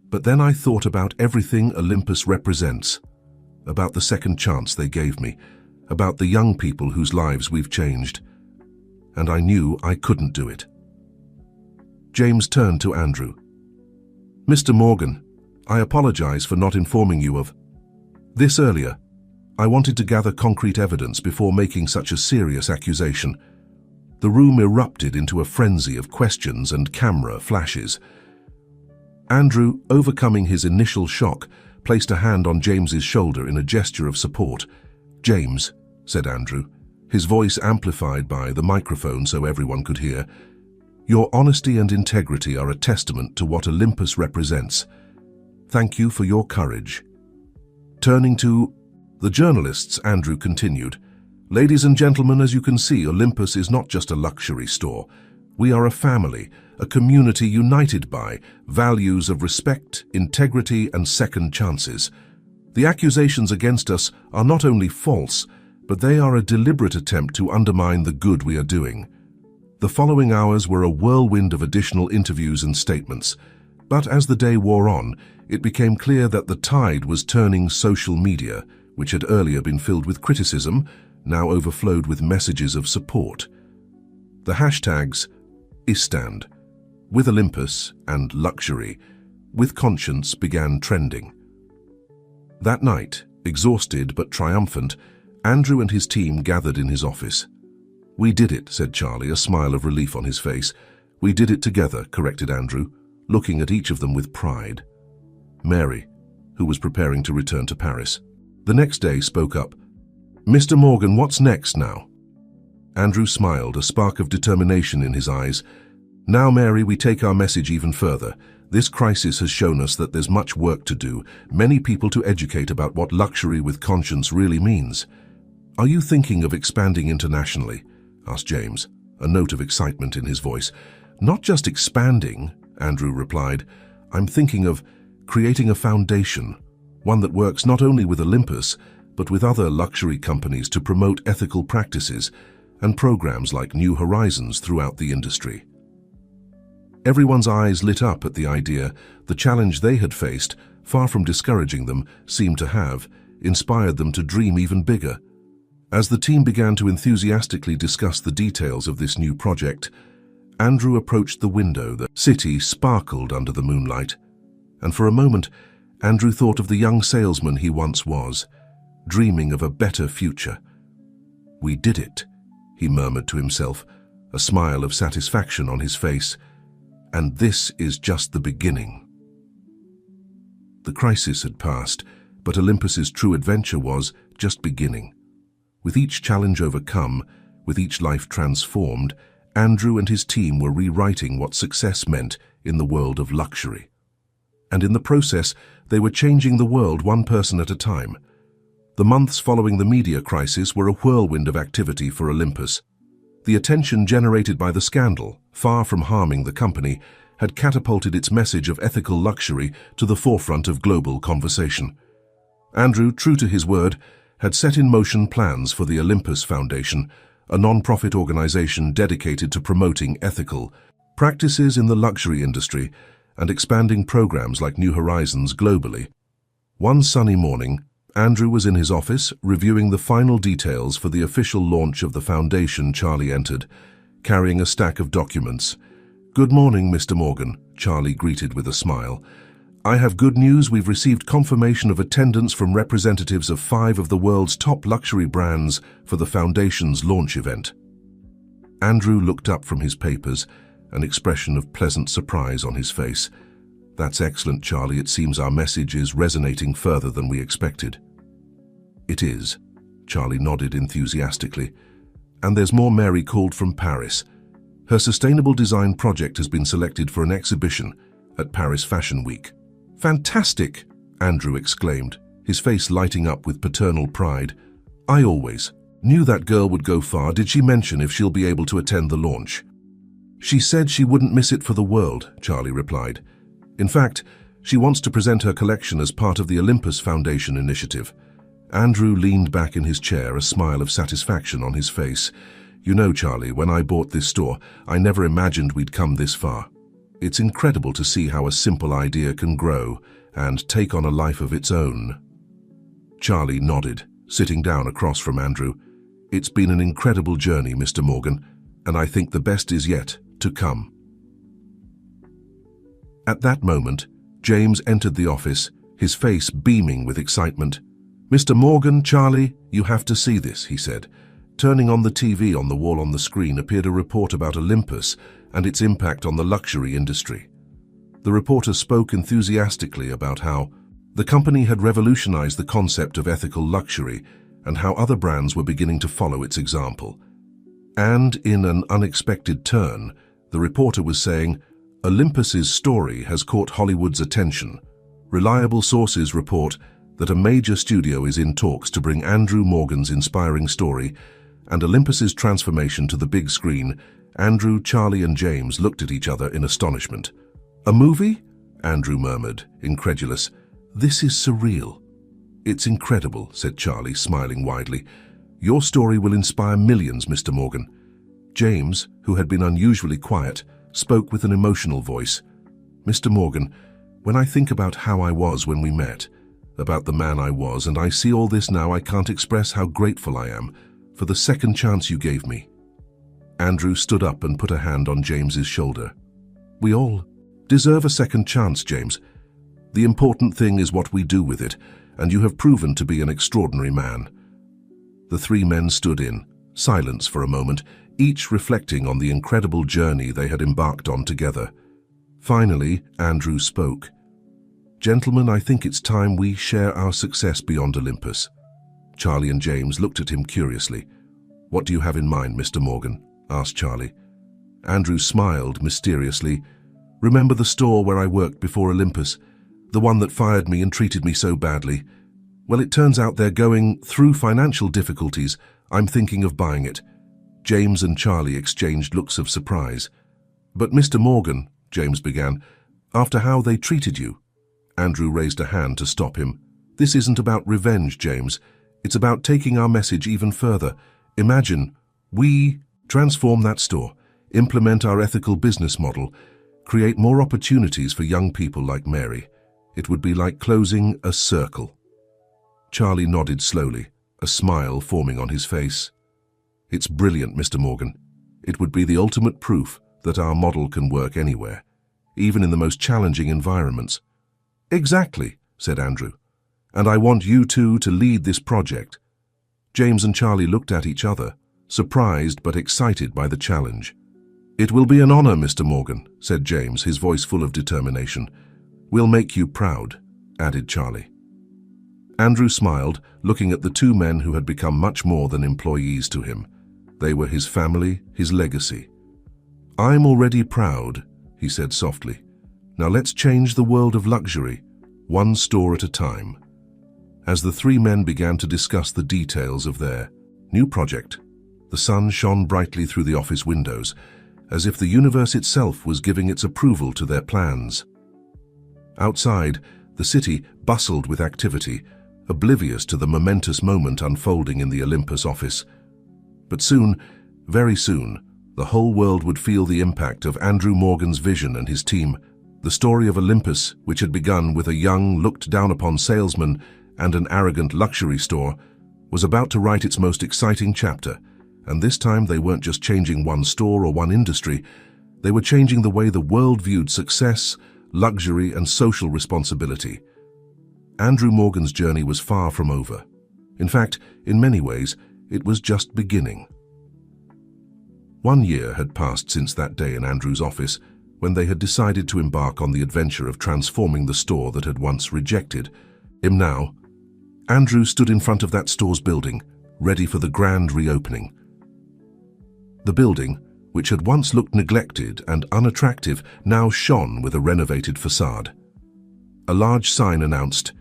But then I thought about everything Olympus represents, about the second chance they gave me, about the young people whose lives we've changed, and I knew I couldn't do it." James turned to Andrew. "Mr. Morgan, I apologize for not informing you of this earlier. I wanted to gather concrete evidence before making such a serious accusation." The room erupted into a frenzy of questions and camera flashes. Andrew, overcoming his initial shock, placed a hand on James's shoulder in a gesture of support. "James," said Andrew, his voice amplified by the microphone so everyone could hear, Your honesty and integrity are a testament to what Olympus represents. Thank you for your courage." Turning to the journalists, Andrew continued, "Ladies and gentlemen, as you can see, Olympus is not just a luxury store. We are a family, a community united by values of respect, integrity, and second chances. The accusations against us are not only false, but they are a deliberate attempt to undermine the good we are doing." The following hours were a whirlwind of additional interviews and statements, but as the day wore on, it became clear that the tide was turning. Social media, which had earlier been filled with criticism, now overflowed with messages of support. The hashtags Istand, with Olympus, and Luxury, with Conscience began trending. That night, exhausted but triumphant, Andrew and his team gathered in his office. "We did it," said Charlie, a smile of relief on his face. "We did it together," corrected Andrew, looking at each of them with pride. Mary, who was preparing to return to Paris, the next day spoke up. "Mr. Morgan, what's next now?" Andrew smiled, a spark of determination in his eyes. "Now, Mary, we take our message even further. This crisis has shown us that there's much work to do, many people to educate about what luxury with conscience really means. Are you thinking of expanding internationally?" asked James, a note of excitement in his voice. "Not just expanding," Andrew replied. "I'm thinking of creating a foundation, one that works not only with Olympus, but with other luxury companies to promote ethical practices and programs like New Horizons throughout the industry." Everyone's eyes lit up at the idea. The challenge they had faced, far from discouraging them, seemed to have inspired them to dream even bigger. As the team began to enthusiastically discuss the details of this new project, Andrew approached the window. The city sparkled under the moonlight, and for a moment, Andrew thought of the young salesman he once was, dreaming of a better future. "We did it," he murmured to himself, a smile of satisfaction on his face. "And this is just the beginning." The crisis had passed, but Olympus's true adventure was just beginning. With each challenge overcome, with each life transformed, Andrew and his team were rewriting what success meant in the world of luxury. And in the process, they were changing the world one person at a time. The months following the media crisis were a whirlwind of activity for Olympus. The attention generated by the scandal, far from harming the company, had catapulted its message of ethical luxury to the forefront of global conversation. Andrew, true to his word, had set in motion plans for the Olympus Foundation, a non-profit organization dedicated to promoting ethical practices in the luxury industry and expanding programs like New Horizons globally. One sunny morning, Andrew was in his office reviewing the final details for the official launch of the foundation. Charlie entered, carrying a stack of documents. "Good morning, Mr. Morgan," Charlie greeted with a smile. "I have good news. We've received confirmation of attendance from representatives of 5 of the world's top luxury brands for the foundation's launch event." Andrew looked up from his papers, an expression of pleasant surprise on his face. "That's excellent, Charlie. It seems our message is resonating further than we expected." "It is," Charlie nodded enthusiastically. "And there's more." Mary called from Paris. Her sustainable design project has been selected for an exhibition at Paris Fashion Week. "Fantastic!" Andrew exclaimed, his face lighting up with paternal pride. "I always knew that girl would go far." "Did she mention if she'll be able to attend the launch?" "She said she wouldn't miss it for the world," Charlie replied. "In fact, she wants to present her collection as part of the Olympus Foundation initiative." Andrew leaned back in his chair, a smile of satisfaction on his face. "You know, Charlie, when I bought this store, I never imagined we'd come this far. It's incredible to see how a simple idea can grow and take on a life of its own." Charlie nodded, sitting down across from Andrew. "It's been an incredible journey, Mr. Morgan, and I think the best is yet to come." At that moment, James entered the office, his face beaming with excitement. "Mr. Morgan, Charlie, you have to see this," he said. Turning on the TV on the wall on the screen appeared a report about Olympus and its impact on the luxury industry. The reporter spoke enthusiastically about how the company had revolutionized the concept of ethical luxury and how other brands were beginning to follow its example. And in an unexpected turn, The reporter was saying, "Olympus's story has caught Hollywood's attention. Reliable sources report that a major studio is in talks to bring Andrew Morgan's inspiring story and Olympus's transformation to the big screen." Andrew, Charlie, and James looked at each other in astonishment. "A movie?" Andrew murmured, incredulous. "This is surreal." "It's incredible," said Charlie, smiling widely. "Your story will inspire millions, Mr. Morgan." James, who had been unusually quiet, spoke with an emotional voice. "Mr. Morgan, when I think about how I was when we met, about the man I was, and I see all this now, I can't express how grateful I am for the second chance you gave me." Andrew stood up and put a hand on James's shoulder. "We all deserve a second chance, James. The important thing is what we do with it, and you have proven to be an extraordinary man." The three men stood in silence for a moment, each reflecting on the incredible journey they had embarked on together. Finally, Andrew spoke. "Gentlemen, I think it's time we share our success beyond Olympus." Charlie and James looked at him curiously. "What do you have in mind, Mr. Morgan?" asked Charlie. Andrew smiled mysteriously. "Remember the store where I worked before Olympus? The one that fired me and treated me so badly? Well, it turns out they're going through financial difficulties. I'm thinking of buying it." James and Charlie exchanged looks of surprise. "But Mr. Morgan," James began, "after how they treated you." Andrew raised a hand to stop him. "This isn't about revenge, James. It's about taking our message even further. Imagine, we transform that store, implement our ethical business model, create more opportunities for young people like Mary. It would be like closing a circle." Charlie nodded slowly, a smile forming on his face. "It's brilliant, Mr. Morgan. It would be the ultimate proof that our model can work anywhere, even in the most challenging environments." "Exactly," said Andrew. "And I want you two to lead this project." James and Charlie looked at each other, surprised but excited by the challenge. "It will be an honor, Mr. Morgan," said James, his voice full of determination. "We'll make you proud," added Charlie. Andrew smiled, looking at the two men who had become much more than employees to him. They were his family, his legacy. "I'm already proud," he said softly. "Now let's change the world of luxury, one store at a time." As the three men began to discuss the details of their new project, the sun shone brightly through the office windows, as if the universe itself was giving its approval to their plans. Outside, the city bustled with activity, oblivious to the momentous moment unfolding in the Olympus office. But soon, very soon, the whole world would feel the impact of Andrew Morgan's vision and his team. The story of Olympus, which had begun with a young, looked-down-upon salesman and an arrogant luxury store, was about to write its most exciting chapter, and this time they weren't just changing one store or one industry, they were changing the way the world viewed success, luxury, and social responsibility. Andrew Morgan's journey was far from over. In fact, in many ways, it was just beginning. 1 year had passed since that day in Andrew's office, when they had decided to embark on the adventure of transforming the store that had once rejected him. Now, Andrew stood in front of that store's building, ready for the grand reopening. The building, which had once looked neglected and unattractive, now shone with a renovated facade. A large sign announced,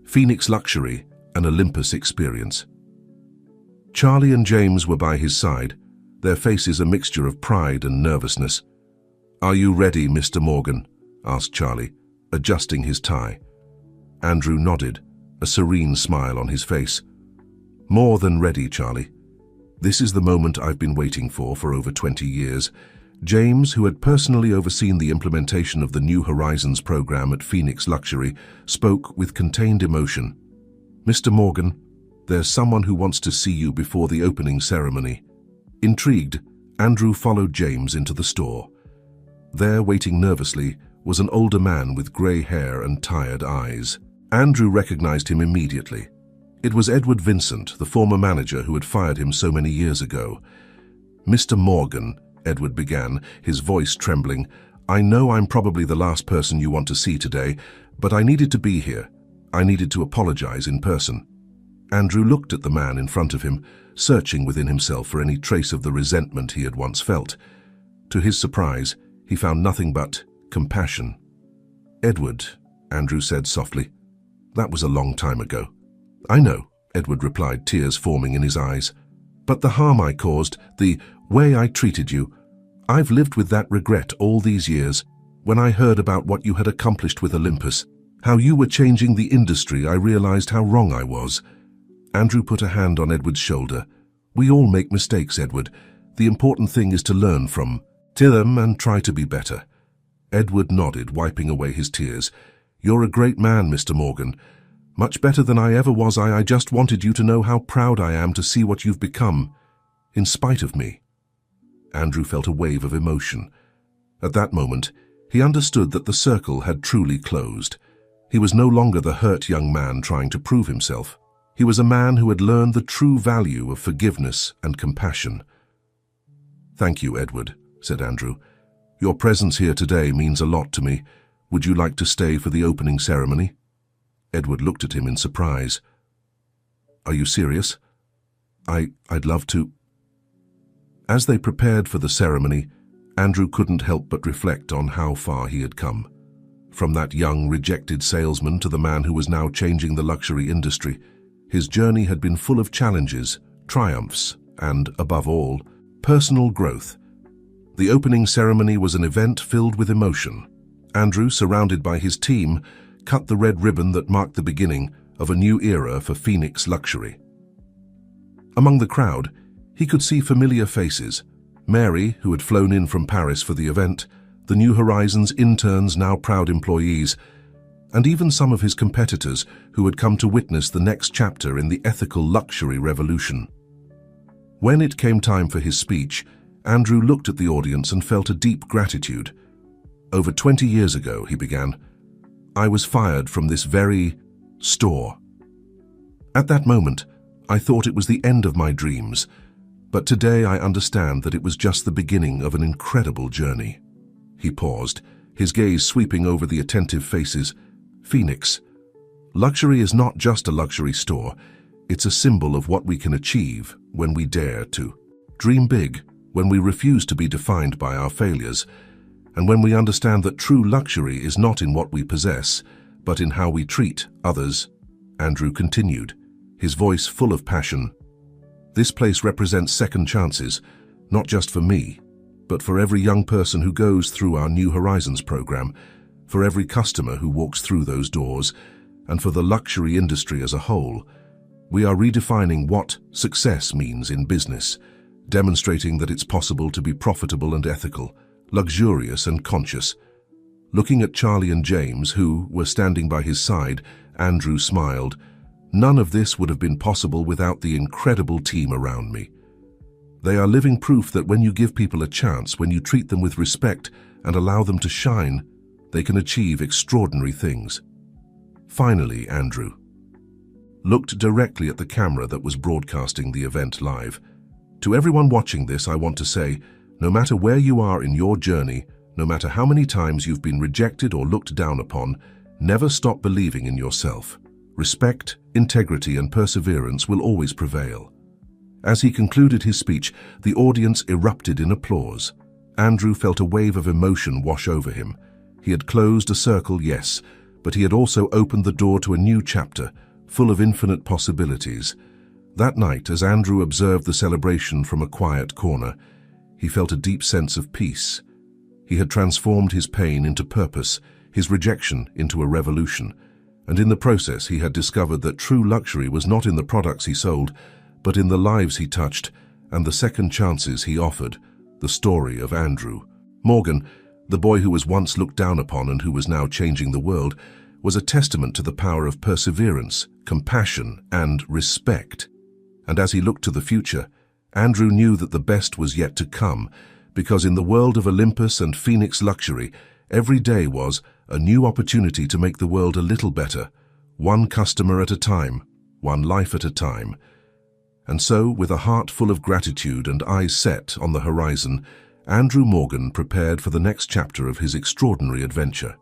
"Phoenix Luxury, an Olympus experience." Charlie and James were by his side, their faces a mixture of pride and nervousness. "Are you ready, Mr. Morgan?" asked Charlie, adjusting his tie. Andrew nodded, a serene smile on his face. "More than ready, Charlie. This is the moment I've been waiting for over 20 years. James, who had personally overseen the implementation of the New Horizons program at Phoenix Luxury, spoke with contained emotion. "Mr. Morgan, there's someone who wants to see you before the opening ceremony." Intrigued, Andrew followed James into the store. There, waiting nervously, was an older man with grey hair and tired eyes. Andrew recognized him immediately. It was Edward Vincent, the former manager who had fired him so many years ago. "Mr. Morgan," Edward began, his voice trembling, "I know I'm probably the last person you want to see today, but I needed to be here. I needed to apologize in person." Andrew looked at the man in front of him, searching within himself for any trace of the resentment he had once felt. To his surprise, he found nothing but compassion. "Edward," Andrew said softly, "that was a long time ago." "I know," Edward replied, tears forming in his eyes. "But the harm I caused, the way I treated you, I've lived with that regret all these years. When I heard about what you had accomplished with Olympus, how you were changing the industry, I realized how wrong I was." Andrew put a hand on Edward's shoulder. "We all make mistakes, Edward. The important thing is to learn from them and try to be better." Edward nodded, wiping away his tears. "You're a great man, Mr. Morgan. Much better than I ever was. I just wanted you to know how proud I am to see what you've become, in spite of me." Andrew felt a wave of emotion. At that moment, he understood that the circle had truly closed. He was no longer the hurt young man trying to prove himself. He was a man who had learned the true value of forgiveness and compassion. "Thank you, Edward," said Andrew. "Your presence here today means a lot to me. Would you like to stay for the opening ceremony?" Edward looked at him in surprise. "Are you serious?" I'd love to." As they prepared for the ceremony, Andrew couldn't help but reflect on how far he had come. From that young, rejected salesman to the man who was now changing the luxury industry, his journey had been full of challenges, triumphs, and, above all, personal growth. The opening ceremony was an event filled with emotion. Andrew, surrounded by his team, cut the red ribbon that marked the beginning of a new era for Phoenix luxury. Among the crowd, he could see familiar faces: Mary, who had flown in from Paris for the event, the New Horizons interns, now proud employees, and even some of his competitors who had come to witness the next chapter in the ethical luxury revolution. When it came time for his speech, Andrew looked at the audience and felt a deep gratitude. "Over 20 years ago," he began, "I was fired from this very store. At that moment, I thought it was the end of my dreams, but today I understand that it was just the beginning of an incredible journey." He paused, his gaze sweeping over the attentive faces. "Phoenix. Luxury is not just a luxury store. It's a symbol of what we can achieve when we dare to dream big, when we refuse to be defined by our failures, and when we understand that true luxury is not in what we possess, but in how we treat others." Andrew continued, his voice full of passion. "This place represents second chances, not just for me, but for every young person who goes through our New Horizons program, for every customer who walks through those doors, and for the luxury industry as a whole. We are redefining what success means in business, demonstrating that it's possible to be profitable and ethical, luxurious and conscious." Looking at Charlie and James, who were standing by his side, Andrew smiled. "None of this would have been possible without the incredible team around me. They are living proof that when you give people a chance, when you treat them with respect and allow them to shine, they can achieve extraordinary things." Finally, Andrew looked directly at the camera that was broadcasting the event live. "To everyone watching this, I want to say, no matter where you are in your journey, no matter how many times you've been rejected or looked down upon, never stop believing in yourself. Respect, integrity, and perseverance will always prevail." As he concluded his speech, the audience erupted in applause. Andrew felt a wave of emotion wash over him. He had closed a circle, yes, but he had also opened the door to a new chapter, full of infinite possibilities. That night, as Andrew observed the celebration from a quiet corner, he felt a deep sense of peace. He had transformed his pain into purpose, his rejection into a revolution, and in the process he had discovered that true luxury was not in the products he sold, but in the lives he touched and the second chances he offered. The story of Andrew Morgan, the boy who was once looked down upon and who was now changing the world, was a testament to the power of perseverance, compassion, and respect. And as he looked to the future, Andrew knew that the best was yet to come, because in the world of Olympus and Phoenix luxury, every day was a new opportunity to make the world a little better, one customer at a time, one life at a time. And so, with a heart full of gratitude and eyes set on the horizon, Andrew Morgan prepared for the next chapter of his extraordinary adventure.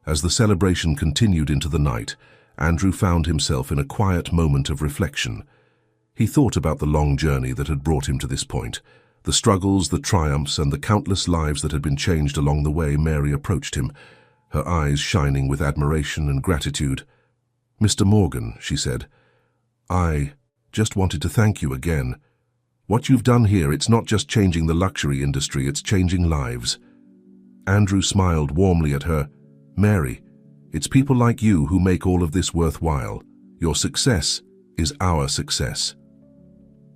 As the celebration continued into the night, Andrew found himself in a quiet moment of reflection. He thought about the long journey that had brought him to this point, The struggles, the triumphs, and the countless lives that had been changed along the way, Mary approached him, her eyes shining with admiration and gratitude. "Mr. Morgan," she said, "I just wanted to thank you again. What you've done here, it's not just changing the luxury industry, it's changing lives." Andrew smiled warmly at her. "Mary, it's people like you who make all of this worthwhile. Your success is our success."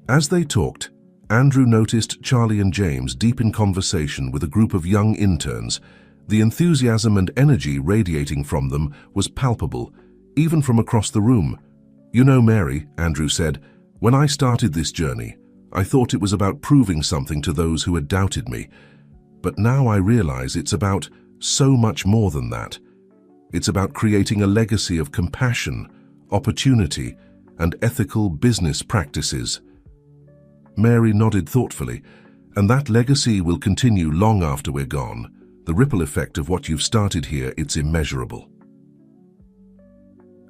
As they talked, Andrew noticed Charlie and James deep in conversation with a group of young interns. The enthusiasm and energy radiating from them was palpable, even from across the room. "You know, Mary," Andrew said, "when I started this journey, I thought it was about proving something to those who had doubted me. But now I realize it's about so much more than that. It's about creating a legacy of compassion, opportunity, and ethical business practices." Mary nodded thoughtfully. "And that legacy will continue long after we're gone. The ripple effect of what you've started here, it's immeasurable."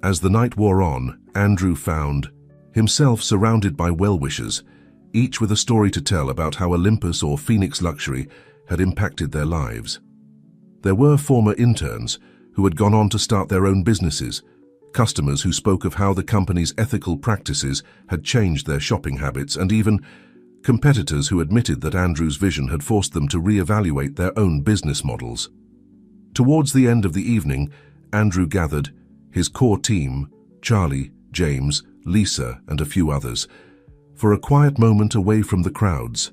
As the night wore on, Andrew found himself surrounded by well-wishers, each with a story to tell about how Olympus or Phoenix Luxury had impacted their lives. There were former interns who had gone on to start their own businesses, customers who spoke of how the company's ethical practices had changed their shopping habits, and even competitors who admitted that Andrew's vision had forced them to reevaluate their own business models. Towards the end of the evening, Andrew gathered his core team, Charlie, James, Lisa, and a few others, for a quiet moment away from the crowds.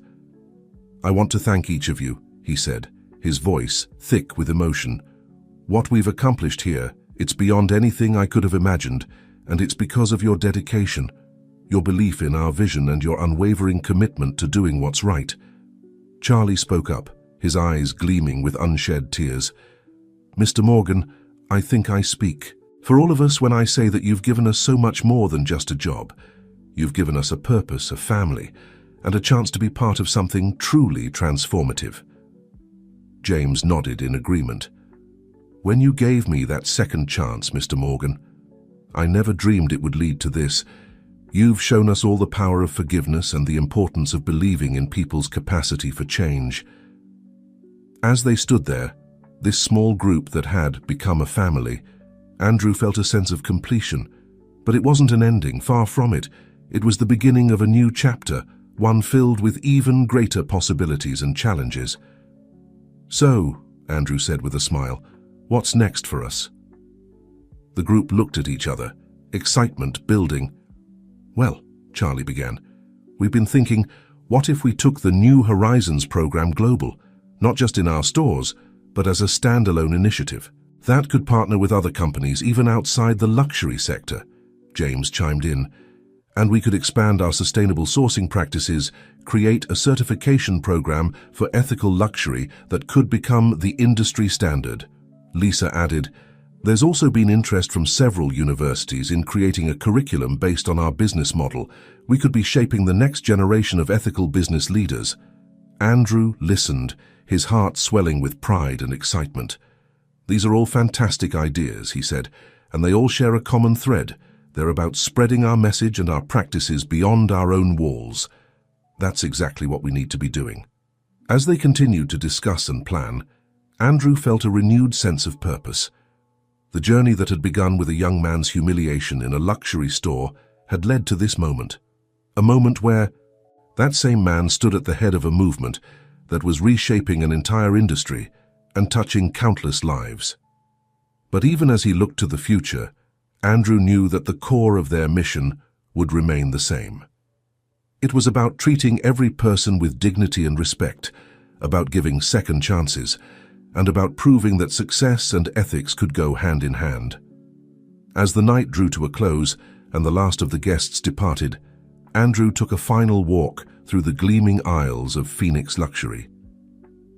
"I want to thank each of you," he said, his voice thick with emotion. "What we've accomplished here, it's beyond anything I could have imagined, and it's because of your dedication, your belief in our vision, and your unwavering commitment to doing what's right." Charlie spoke up, his eyes gleaming with unshed tears. "Mr. Morgan, I think I speak for all of us when I say that you've given us so much more than just a job. You've given us a purpose, a family, and a chance to be part of something truly transformative." James nodded in agreement. "When you gave me that second chance, Mr. Morgan, I never dreamed it would lead to this. You've shown us all the power of forgiveness and the importance of believing in people's capacity for change." As they stood there, this small group that had become a family, Andrew felt a sense of completion. But it wasn't an ending, far from it. It was the beginning of a new chapter, one filled with even greater possibilities and challenges. "So," Andrew said with a smile, "what's next for us?" The group looked at each other, excitement building. "Well," Charlie began, "we've been thinking, what if we took the New Horizons program global, not just in our stores, but as a standalone initiative? That could partner with other companies even outside the luxury sector," James chimed in. "And we could expand our sustainable sourcing practices, create a certification program for ethical luxury that could become the industry standard." Lisa added, "There's also been interest from several universities in creating a curriculum based on our business model. We could be shaping the next generation of ethical business leaders." Andrew listened, his heart swelling with pride and excitement. "These are all fantastic ideas," he said, "and they all share a common thread. They're about spreading our message and our practices beyond our own walls. That's exactly what we need to be doing." As they continued to discuss and plan, Andrew felt a renewed sense of purpose. The journey that had begun with a young man's humiliation in a luxury store had led to this moment. A moment where that same man stood at the head of a movement that was reshaping an entire industry and touching countless lives. But even as he looked to the future, Andrew knew that the core of their mission would remain the same. It was about treating every person with dignity and respect, about giving second chances, and about proving that success and ethics could go hand in hand. As the night drew to a close and the last of the guests departed, Andrew took a final walk through the gleaming aisles of Phoenix Luxury.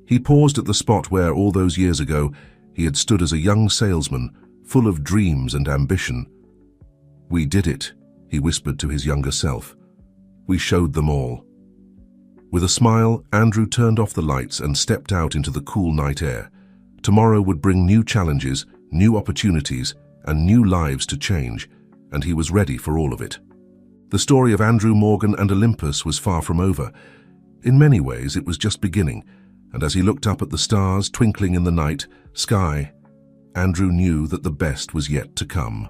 He paused at the spot where, all those years ago, he had stood as a young salesman, full of dreams and ambition. "We did it," he whispered to his younger self. "We showed them all." With a smile, Andrew turned off the lights and stepped out into the cool night air. Tomorrow would bring new challenges, new opportunities, and new lives to change, and he was ready for all of it. The story of Andrew Morgan and Olympus was far from over. In many ways, it was just beginning, and as he looked up at the stars twinkling in the night sky, Andrew knew that the best was yet to come.